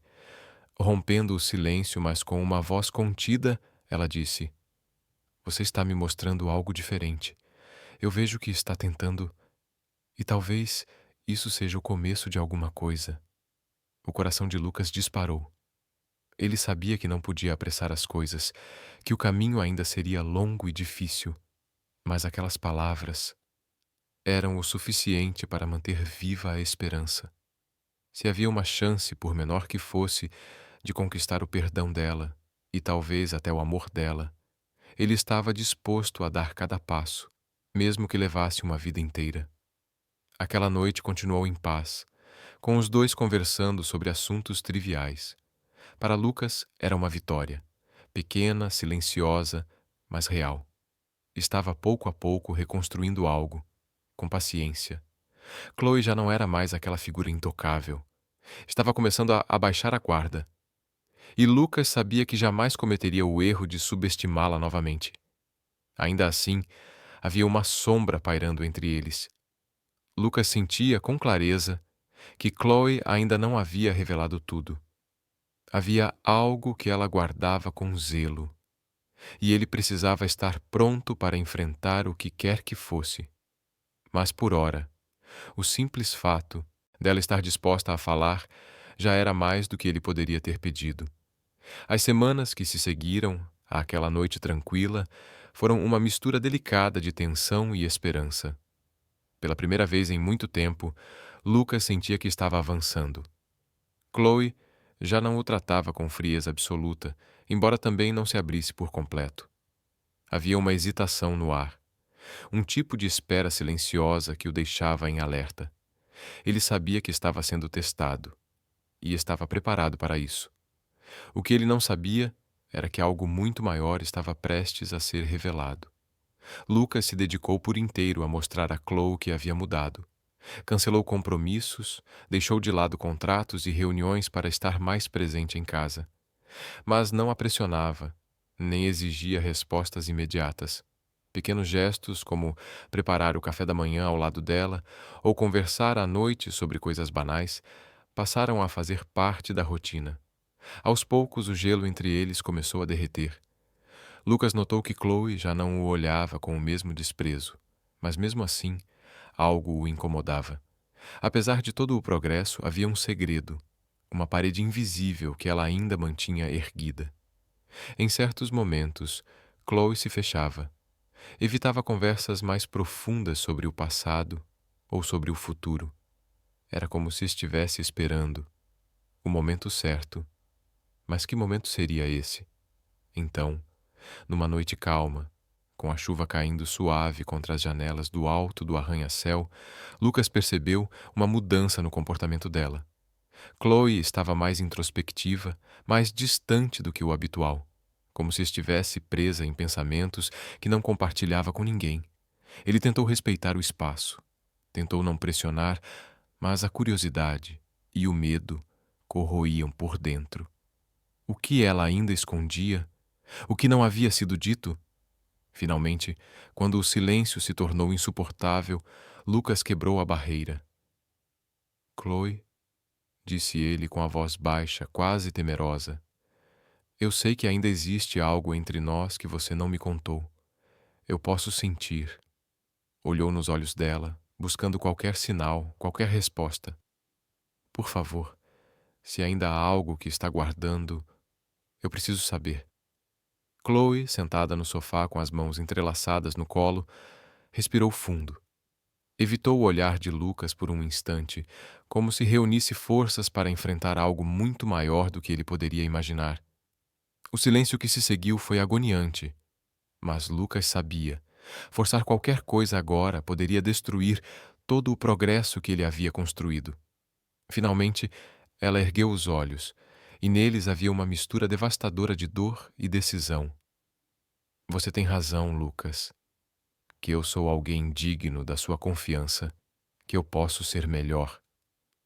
Rompendo o silêncio, mas com uma voz contida, ela disse: "Você está me mostrando algo diferente. Eu vejo que está tentando, e talvez isso seja o começo de alguma coisa." O coração de Lucas disparou. Ele sabia que não podia apressar as coisas, que o caminho ainda seria longo e difícil, mas aquelas palavras eram o suficiente para manter viva a esperança. Se havia uma chance, por menor que fosse, de conquistar o perdão dela, e talvez até o amor dela, ele estava disposto a dar cada passo, mesmo que levasse uma vida inteira. Aquela noite continuou em paz, com os dois conversando sobre assuntos triviais. Para Lucas era uma vitória, pequena, silenciosa, mas real. Estava pouco a pouco reconstruindo algo, com paciência. Chloe já não era mais aquela figura intocável. Estava começando a baixar a guarda. E Lucas sabia que jamais cometeria o erro de subestimá-la novamente. Ainda assim, havia uma sombra pairando entre eles. Lucas sentia com clareza que Chloe ainda não havia revelado tudo. Havia algo que ela guardava com zelo, e ele precisava estar pronto para enfrentar o que quer que fosse. Mas por ora, o simples fato dela estar disposta a falar já era mais do que ele poderia ter pedido. As semanas que se seguiram àquela noite tranquila foram uma mistura delicada de tensão e esperança. Pela primeira vez em muito tempo, Lucas sentia que estava avançando. Chloe já não o tratava com frieza absoluta, embora também não se abrisse por completo. Havia uma hesitação no ar, um tipo de espera silenciosa que o deixava em alerta. Ele sabia que estava sendo testado, e estava preparado para isso. O que ele não sabia era que algo muito maior estava prestes a ser revelado. Lucas se dedicou por inteiro a mostrar a Chloe que havia mudado. Cancelou compromissos, deixou de lado contratos e reuniões para estar mais presente em casa. Mas não a pressionava, nem exigia respostas imediatas. Pequenos gestos, como preparar o café da manhã ao lado dela ou conversar à noite sobre coisas banais, passaram a fazer parte da rotina. Aos poucos, o gelo entre eles começou a derreter. Lucas notou que Chloe já não o olhava com o mesmo desprezo, mas mesmo assim, algo o incomodava. Apesar de todo o progresso, havia um segredo, uma parede invisível que ela ainda mantinha erguida. Em certos momentos, Chloe se fechava. Evitava conversas mais profundas sobre o passado ou sobre o futuro. Era como se estivesse esperando o momento certo. Mas que momento seria esse? Então, numa noite calma, com a chuva caindo suave contra as janelas do alto do arranha-céu, Lucas percebeu uma mudança no comportamento dela. Chloe estava mais introspectiva, mais distante do que o habitual, como se estivesse presa em pensamentos que não compartilhava com ninguém. Ele tentou respeitar o espaço, Tentou não pressionar, mas a curiosidade e o medo corroíam por dentro. O que ela ainda escondia? O que não havia sido dito? Finalmente, quando o silêncio se tornou insuportável, Lucas quebrou a barreira. Chloe, disse ele com a voz baixa, quase temerosa, eu sei que ainda existe algo entre nós que você não me contou. Eu posso sentir. Olhou nos olhos dela, buscando qualquer sinal, qualquer resposta. Por favor, se ainda há algo que está guardando, eu preciso saber. Chloe, sentada no sofá com as mãos entrelaçadas no colo, respirou fundo. Evitou o olhar de Lucas por um instante, como se reunisse forças para enfrentar algo muito maior do que ele poderia imaginar. O silêncio que se seguiu foi agoniante, mas Lucas sabia. Forçar qualquer coisa agora poderia destruir todo o progresso que ele havia construído. Finalmente, ela ergueu os olhos, e neles havia uma mistura devastadora de dor e decisão. Você tem razão, Lucas, que eu sou alguém digno da sua confiança, que eu posso ser melhor,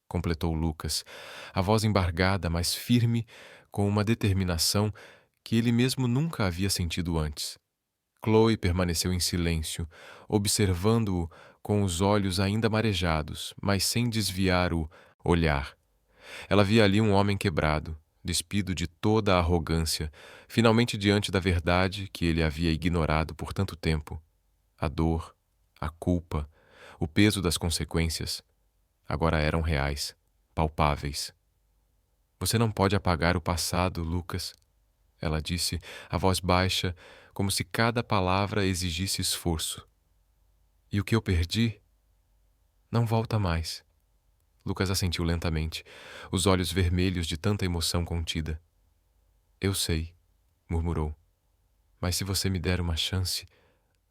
completou Lucas, a voz embargada, mas firme, com uma determinação que ele mesmo nunca havia sentido antes. Chloe permaneceu em silêncio, observando-o com os olhos ainda marejados, mas sem desviar o olhar. Ela via ali um homem quebrado, despido de toda a arrogância, finalmente diante da verdade que ele havia ignorado por tanto tempo. A dor, a culpa, o peso das consequências, agora eram reais, palpáveis. Você não pode apagar o passado, Lucas, ela disse, a voz baixa, como se cada palavra exigisse esforço. E o que eu perdi? Não volta mais. Lucas assentiu lentamente, os olhos vermelhos de tanta emoção contida. Eu sei, murmurou, mas se você me der uma chance,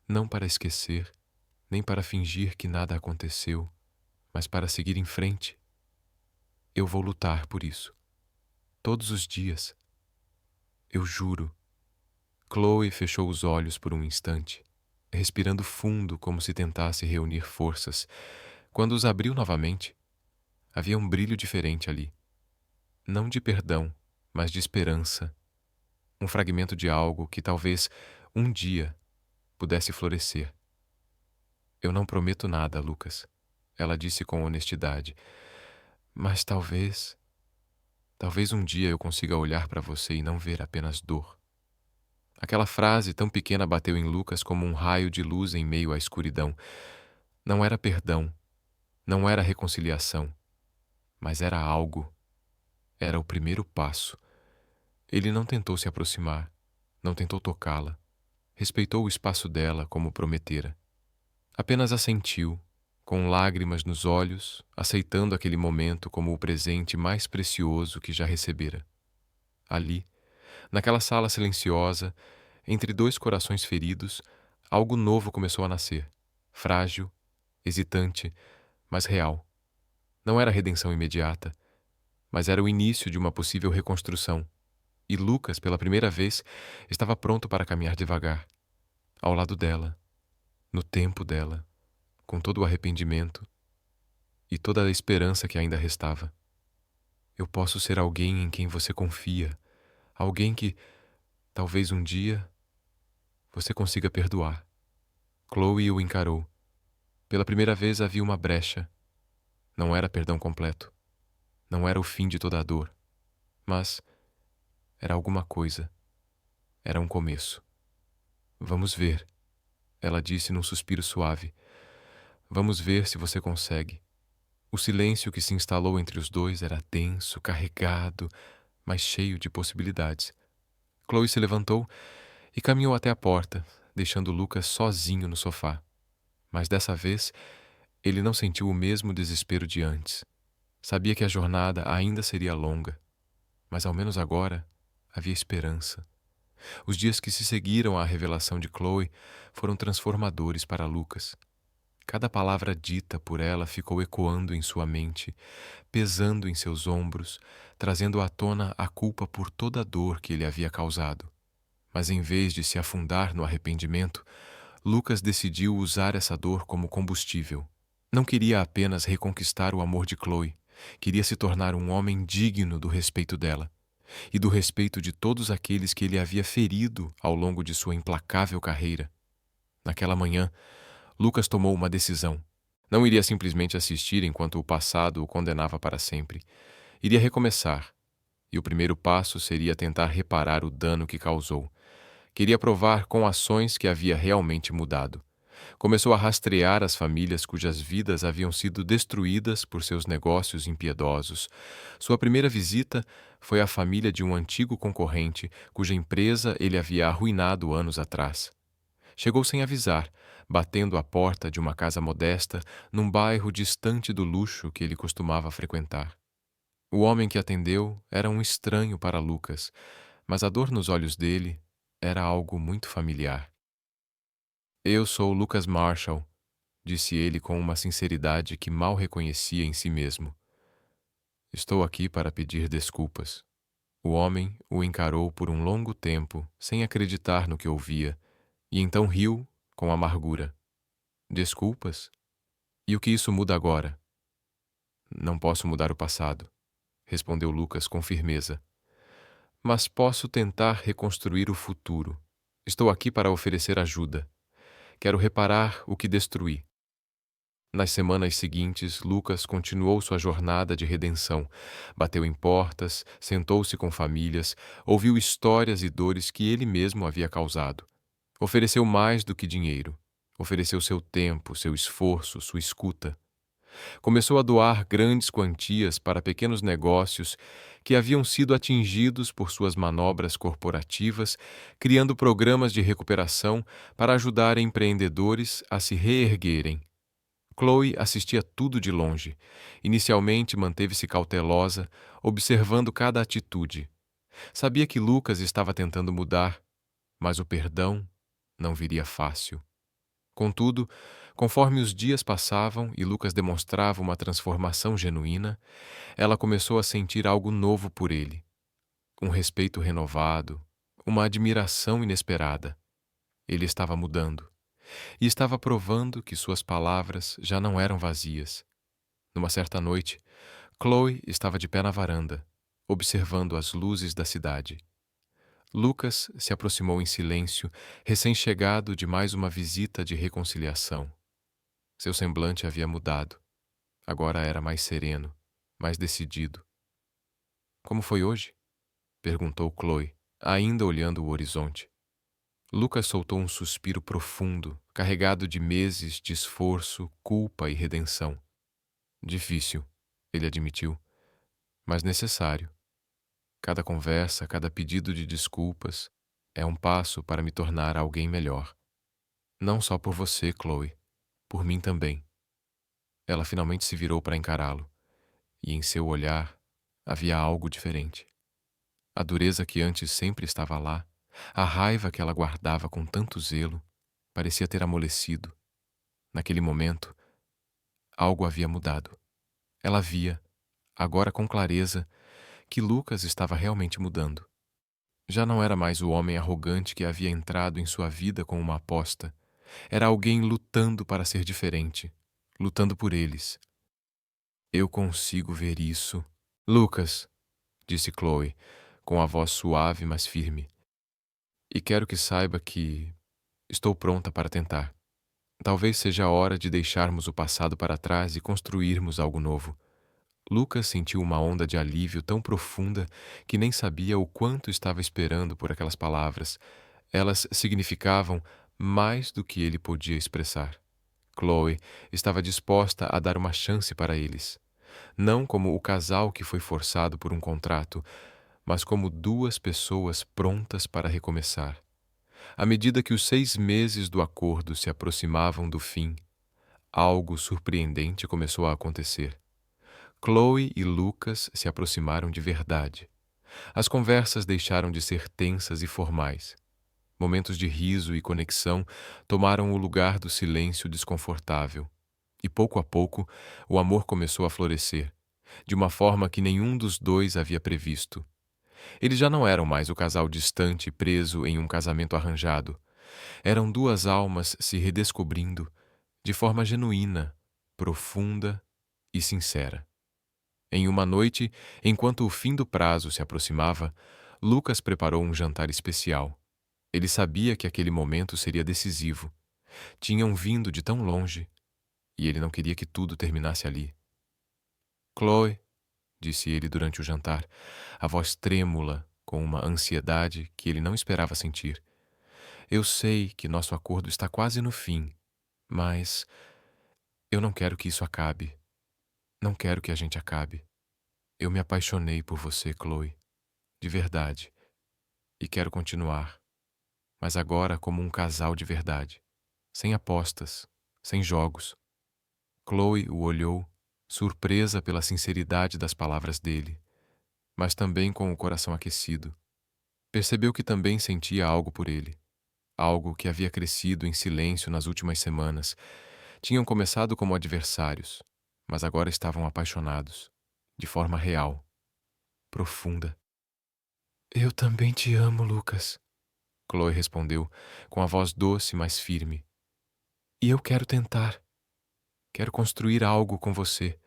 não para esquecer, nem para fingir que nada aconteceu, mas para seguir em frente, eu vou lutar por isso. Todos os dias. Eu juro. Chloe fechou os olhos por um instante, respirando fundo como se tentasse reunir forças. Quando os abriu novamente, havia um brilho diferente ali. Não de perdão, mas de esperança. Um fragmento de algo que talvez um dia pudesse florescer. Eu não prometo nada, Lucas, ela disse com honestidade. Mas talvez um dia eu consiga olhar para você e não ver apenas dor. Aquela frase tão pequena bateu em Lucas como um raio de luz em meio à escuridão. Não era perdão, não era reconciliação, mas era algo. Era o primeiro passo. Ele não tentou se aproximar, não tentou tocá-la. Respeitou o espaço dela como prometera. Apenas assentiu, com lágrimas nos olhos, aceitando aquele momento como o presente mais precioso que já recebera. Ali, naquela sala silenciosa, entre dois corações feridos, algo novo começou a nascer, frágil, hesitante, mas real. Não era redenção imediata, mas era o início de uma possível reconstrução. E Lucas, pela primeira vez, estava pronto para caminhar devagar, ao lado dela, no tempo dela, com todo o arrependimento e toda a esperança que ainda restava. Eu posso ser alguém em quem você confia, alguém que, talvez um dia, você consiga perdoar. Chloe o encarou. Pela primeira vez havia uma brecha. Não era perdão completo. Não era o fim de toda a dor. Mas era alguma coisa. Era um começo. Vamos ver, ela disse num suspiro suave. Vamos ver se você consegue. O silêncio que se instalou entre os dois era denso, carregado, mas cheio de possibilidades. Chloe se levantou e caminhou até a porta, deixando Lucas sozinho no sofá. Mas dessa vez, ele não sentiu o mesmo desespero de antes. Sabia que a jornada ainda seria longa, mas ao menos agora havia esperança. Os dias que se seguiram à revelação de Chloe foram transformadores para Lucas. Cada palavra dita por ela ficou ecoando em sua mente, pesando em seus ombros, trazendo à tona a culpa por toda a dor que ele havia causado. Mas em vez de se afundar no arrependimento, Lucas decidiu usar essa dor como combustível. Não queria apenas reconquistar o amor de Chloe, queria se tornar um homem digno do respeito dela e do respeito de todos aqueles que ele havia ferido ao longo de sua implacável carreira. Naquela manhã, Lucas tomou uma decisão. Não iria simplesmente assistir enquanto o passado o condenava para sempre. Iria recomeçar, e o primeiro passo seria tentar reparar o dano que causou. Queria provar com ações que havia realmente mudado. Começou a rastrear as famílias cujas vidas haviam sido destruídas por seus negócios impiedosos. Sua primeira visita foi à família de um antigo concorrente cuja empresa ele havia arruinado anos atrás. Chegou sem avisar, batendo à porta de uma casa modesta num bairro distante do luxo que ele costumava frequentar. O homem que atendeu era um estranho para Lucas, mas a dor nos olhos dele era algo muito familiar. Eu sou Lucas Marshall, disse ele com uma sinceridade que mal reconhecia em si mesmo. Estou aqui para pedir desculpas. O homem o encarou por um longo tempo, sem acreditar no que ouvia, e então riu com amargura. Desculpas? E o que isso muda agora? Não posso mudar o passado, respondeu Lucas com firmeza. Mas posso tentar reconstruir o futuro. Estou aqui para oferecer ajuda. Quero reparar o que destruí. Nas semanas seguintes, Lucas continuou sua jornada de redenção. Bateu em portas, sentou-se com famílias, ouviu histórias e dores que ele mesmo havia causado. Ofereceu mais do que dinheiro. Ofereceu seu tempo, seu esforço, sua escuta. Começou a doar grandes quantias para pequenos negócios que haviam sido atingidos por suas manobras corporativas, criando programas de recuperação para ajudar empreendedores a se reerguerem. Chloe assistia tudo de longe. Inicialmente manteve-se cautelosa, observando cada atitude. Sabia que Lucas estava tentando mudar, mas o perdão não viria fácil. Contudo, conforme os dias passavam e Lucas demonstrava uma transformação genuína, ela começou a sentir algo novo por ele. Um respeito renovado, uma admiração inesperada. Ele estava mudando. E estava provando que suas palavras já não eram vazias. Numa certa noite, Chloe estava de pé na varanda, observando as luzes da cidade. Lucas se aproximou em silêncio, recém-chegado de mais uma visita de reconciliação. Seu semblante havia mudado. Agora era mais sereno, mais decidido. Como foi hoje? Perguntou Chloe, ainda olhando o horizonte. Lucas soltou um suspiro profundo, carregado de meses de esforço, culpa e redenção. Difícil, ele admitiu, mas necessário. Cada conversa, cada pedido de desculpas é um passo para me tornar alguém melhor. Não só por você, Chloe, por mim também. Ela finalmente se virou para encará-lo, e em seu olhar havia algo diferente. A dureza que antes sempre estava lá, a raiva que ela guardava com tanto zelo, parecia ter amolecido. Naquele momento, algo havia mudado. Ela via, agora com clareza, que Lucas estava realmente mudando. Já não era mais o homem arrogante que havia entrado em sua vida com uma aposta. Era alguém lutando para ser diferente, lutando por eles. Eu consigo ver isso. Lucas, disse Chloe, com a voz suave mas firme. E quero que saiba que estou pronta para tentar. Talvez seja a hora de deixarmos o passado para trás e construirmos algo novo. Lucas sentiu uma onda de alívio tão profunda que nem sabia o quanto estava esperando por aquelas palavras. Elas significavam mais do que ele podia expressar. Chloe estava disposta a dar uma chance para eles. Não como o casal que foi forçado por um contrato, mas como duas pessoas prontas para recomeçar. À medida que os 6 meses do acordo se aproximavam do fim, algo surpreendente começou a acontecer. Chloe e Lucas se aproximaram de verdade. As conversas deixaram de ser tensas e formais. Momentos de riso e conexão tomaram o lugar do silêncio desconfortável. E pouco a pouco, o amor começou a florescer, de uma forma que nenhum dos dois havia previsto. Eles já não eram mais o casal distante preso em um casamento arranjado. Eram duas almas se redescobrindo, de forma genuína, profunda e sincera. Em uma noite, enquanto o fim do prazo se aproximava, Lucas preparou um jantar especial. Ele sabia que aquele momento seria decisivo. Tinham vindo de tão longe, e ele não queria que tudo terminasse ali. Chloe, disse ele durante o jantar, a voz trêmula com uma ansiedade que ele não esperava sentir. Eu sei que nosso acordo está quase no fim, mas eu não quero que isso acabe. Não quero que a gente acabe. Eu me apaixonei por você, Chloe, de verdade, e quero continuar, mas agora como um casal de verdade, sem apostas, sem jogos. Chloe o olhou, surpresa pela sinceridade das palavras dele, mas também com o coração aquecido. Percebeu que também sentia algo por ele, algo que havia crescido em silêncio nas últimas semanas. Tinham começado como adversários, mas agora estavam apaixonados, de forma real, profunda. Eu também te amo, Lucas, Chloe respondeu, com a voz doce, mas firme. E eu quero tentar. Quero construir algo com você,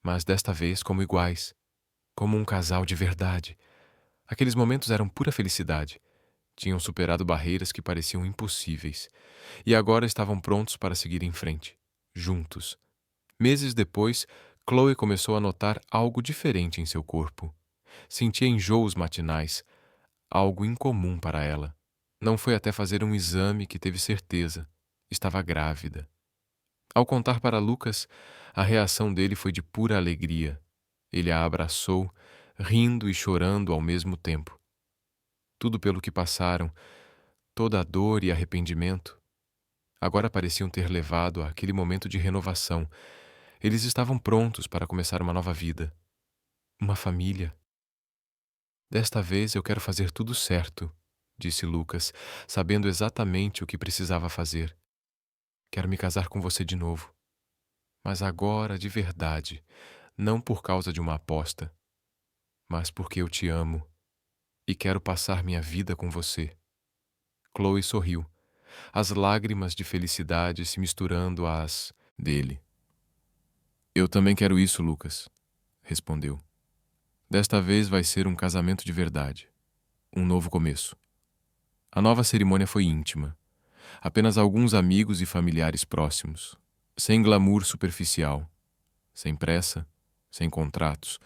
mas desta vez como iguais, como um casal de verdade. Aqueles momentos eram pura felicidade. Tinham superado barreiras que pareciam impossíveis, e agora estavam prontos para seguir em frente, juntos. Meses depois, Chloe começou a notar algo diferente em seu corpo. Sentia enjoos matinais, algo incomum para ela. Não foi até fazer um exame que teve certeza. Estava grávida. Ao contar para Lucas, a reação dele foi de pura alegria. Ele a abraçou, rindo e chorando ao mesmo tempo. Tudo pelo que passaram, toda a dor e arrependimento, agora pareciam ter levado àquele momento de renovação. Eles estavam prontos para começar uma nova vida. Uma família. Desta vez eu quero fazer tudo certo, disse Lucas, sabendo exatamente o que precisava fazer. Quero me casar com você de novo. Mas agora, de verdade, não por causa de uma aposta, mas porque eu te amo e quero passar minha vida com você. Chloe sorriu, as lágrimas de felicidade se misturando às dele. Eu também quero isso, Lucas, respondeu. Desta vez vai ser um casamento de verdade, um novo começo. A nova cerimônia foi íntima, apenas alguns amigos e familiares próximos, sem glamour superficial, sem pressa, sem contratos,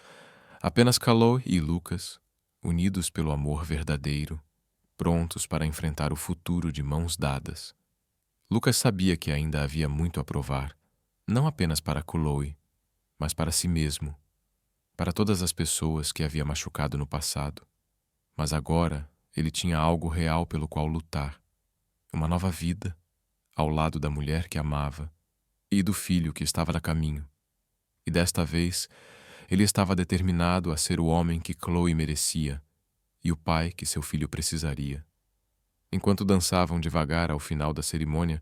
apenas Chloe e Lucas, unidos pelo amor verdadeiro, prontos para enfrentar o futuro de mãos dadas. Lucas sabia que ainda havia muito a provar, não apenas para Chloe, mas para si mesmo, para todas as pessoas que havia machucado no passado. Mas agora ele tinha algo real pelo qual lutar, uma nova vida, ao lado da mulher que amava e do filho que estava a caminho. E desta vez, ele estava determinado a ser o homem que Chloe merecia e o pai que seu filho precisaria. Enquanto dançavam devagar ao final da cerimônia,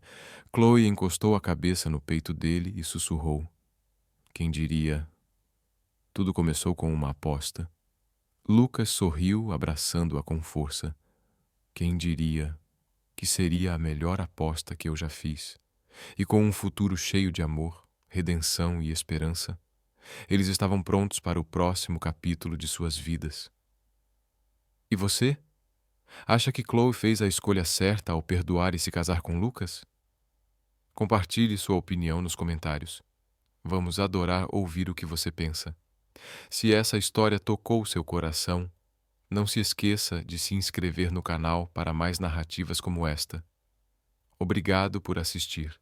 Chloe encostou a cabeça no peito dele e sussurrou. Quem diria? Tudo começou com uma aposta. Lucas sorriu, abraçando-a com força. Quem diria que seria a melhor aposta que eu já fiz? E com um futuro cheio de amor, redenção e esperança, eles estavam prontos para o próximo capítulo de suas vidas. E você? Acha que Chloe fez a escolha certa ao perdoar e se casar com Lucas? Compartilhe sua opinião nos comentários. Vamos adorar ouvir o que você pensa. Se essa história tocou seu coração, não se esqueça de se inscrever no canal para mais narrativas como esta. Obrigado por assistir.